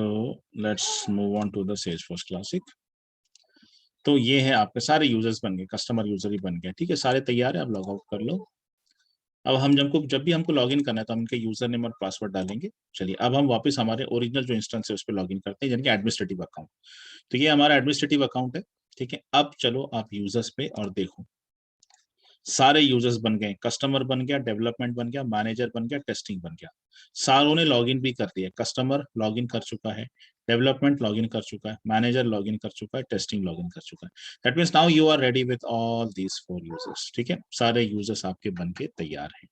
let's move on to the Salesforce classic. तो ये है आपके सारे यूजर्स बन गए, कस्टमर यूजर ही बन गए, ठीक है, सारे तैयार है। आप लॉग आउट कर लो। अब हम जब भी हमको लॉगिन करना है तो हम इनके यूजर नेम और पासवर्ड डालेंगे। चलिए अब हम वापस हमारे ओरिजिनल जो इंस्टेंस है उस पर लॉगिन करते हैं, यानी कि एडमिनिस्ट्रेटिव अकाउंट। तो ये हमारा एडमिनिस्ट्रेटिव अकाउंट है, ठीक है। अब चलो आप यूजर्स पे और देखो, सारे यूजर्स बन गए, कस्टमर बन गया, डेवलपमेंट बन गया, मैनेजर बन गया, टेस्टिंग बन गया। सारों ने लॉगिन भी कर दिया। कस्टमर लॉगिन कर चुका है, डेवलपमेंट लॉगिन कर चुका है, मैनेजर लॉगिन कर चुका है, टेस्टिंग लॉगिन कर चुका है। That means now you are ready with all these 4 users, ठीक है। सारे यूजर्स आपके बन के तैयार हैं।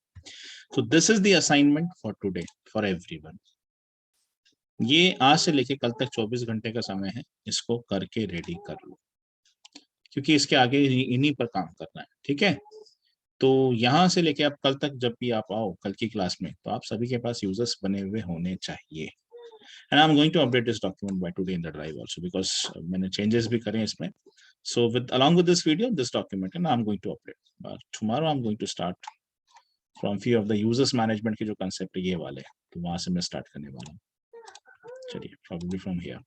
So this is the assignment for today for everyone. ये आज से लेके कल तक 24 घंटे का समय है, इसको करके रेडी कर लो, क्योंकि इसके आगे इन्हीं पर काम करना है, ठीक है। तो यहाँ से लेके आप कल तक जब भी आप आओ कल की क्लास में, तो आप सभी के पास यूजर्स बने हुए होने चाहिए। and I'm going to update this document by today in the drive also, because मैंने changes भी करे इसमें. So along with this video, this document, and I'm going to update. Tomorrow I'm going to start from few of the users management के जो concept है ये वाले, तो वहां से मैं start करने वाला हूँ. चलिए, probably from here.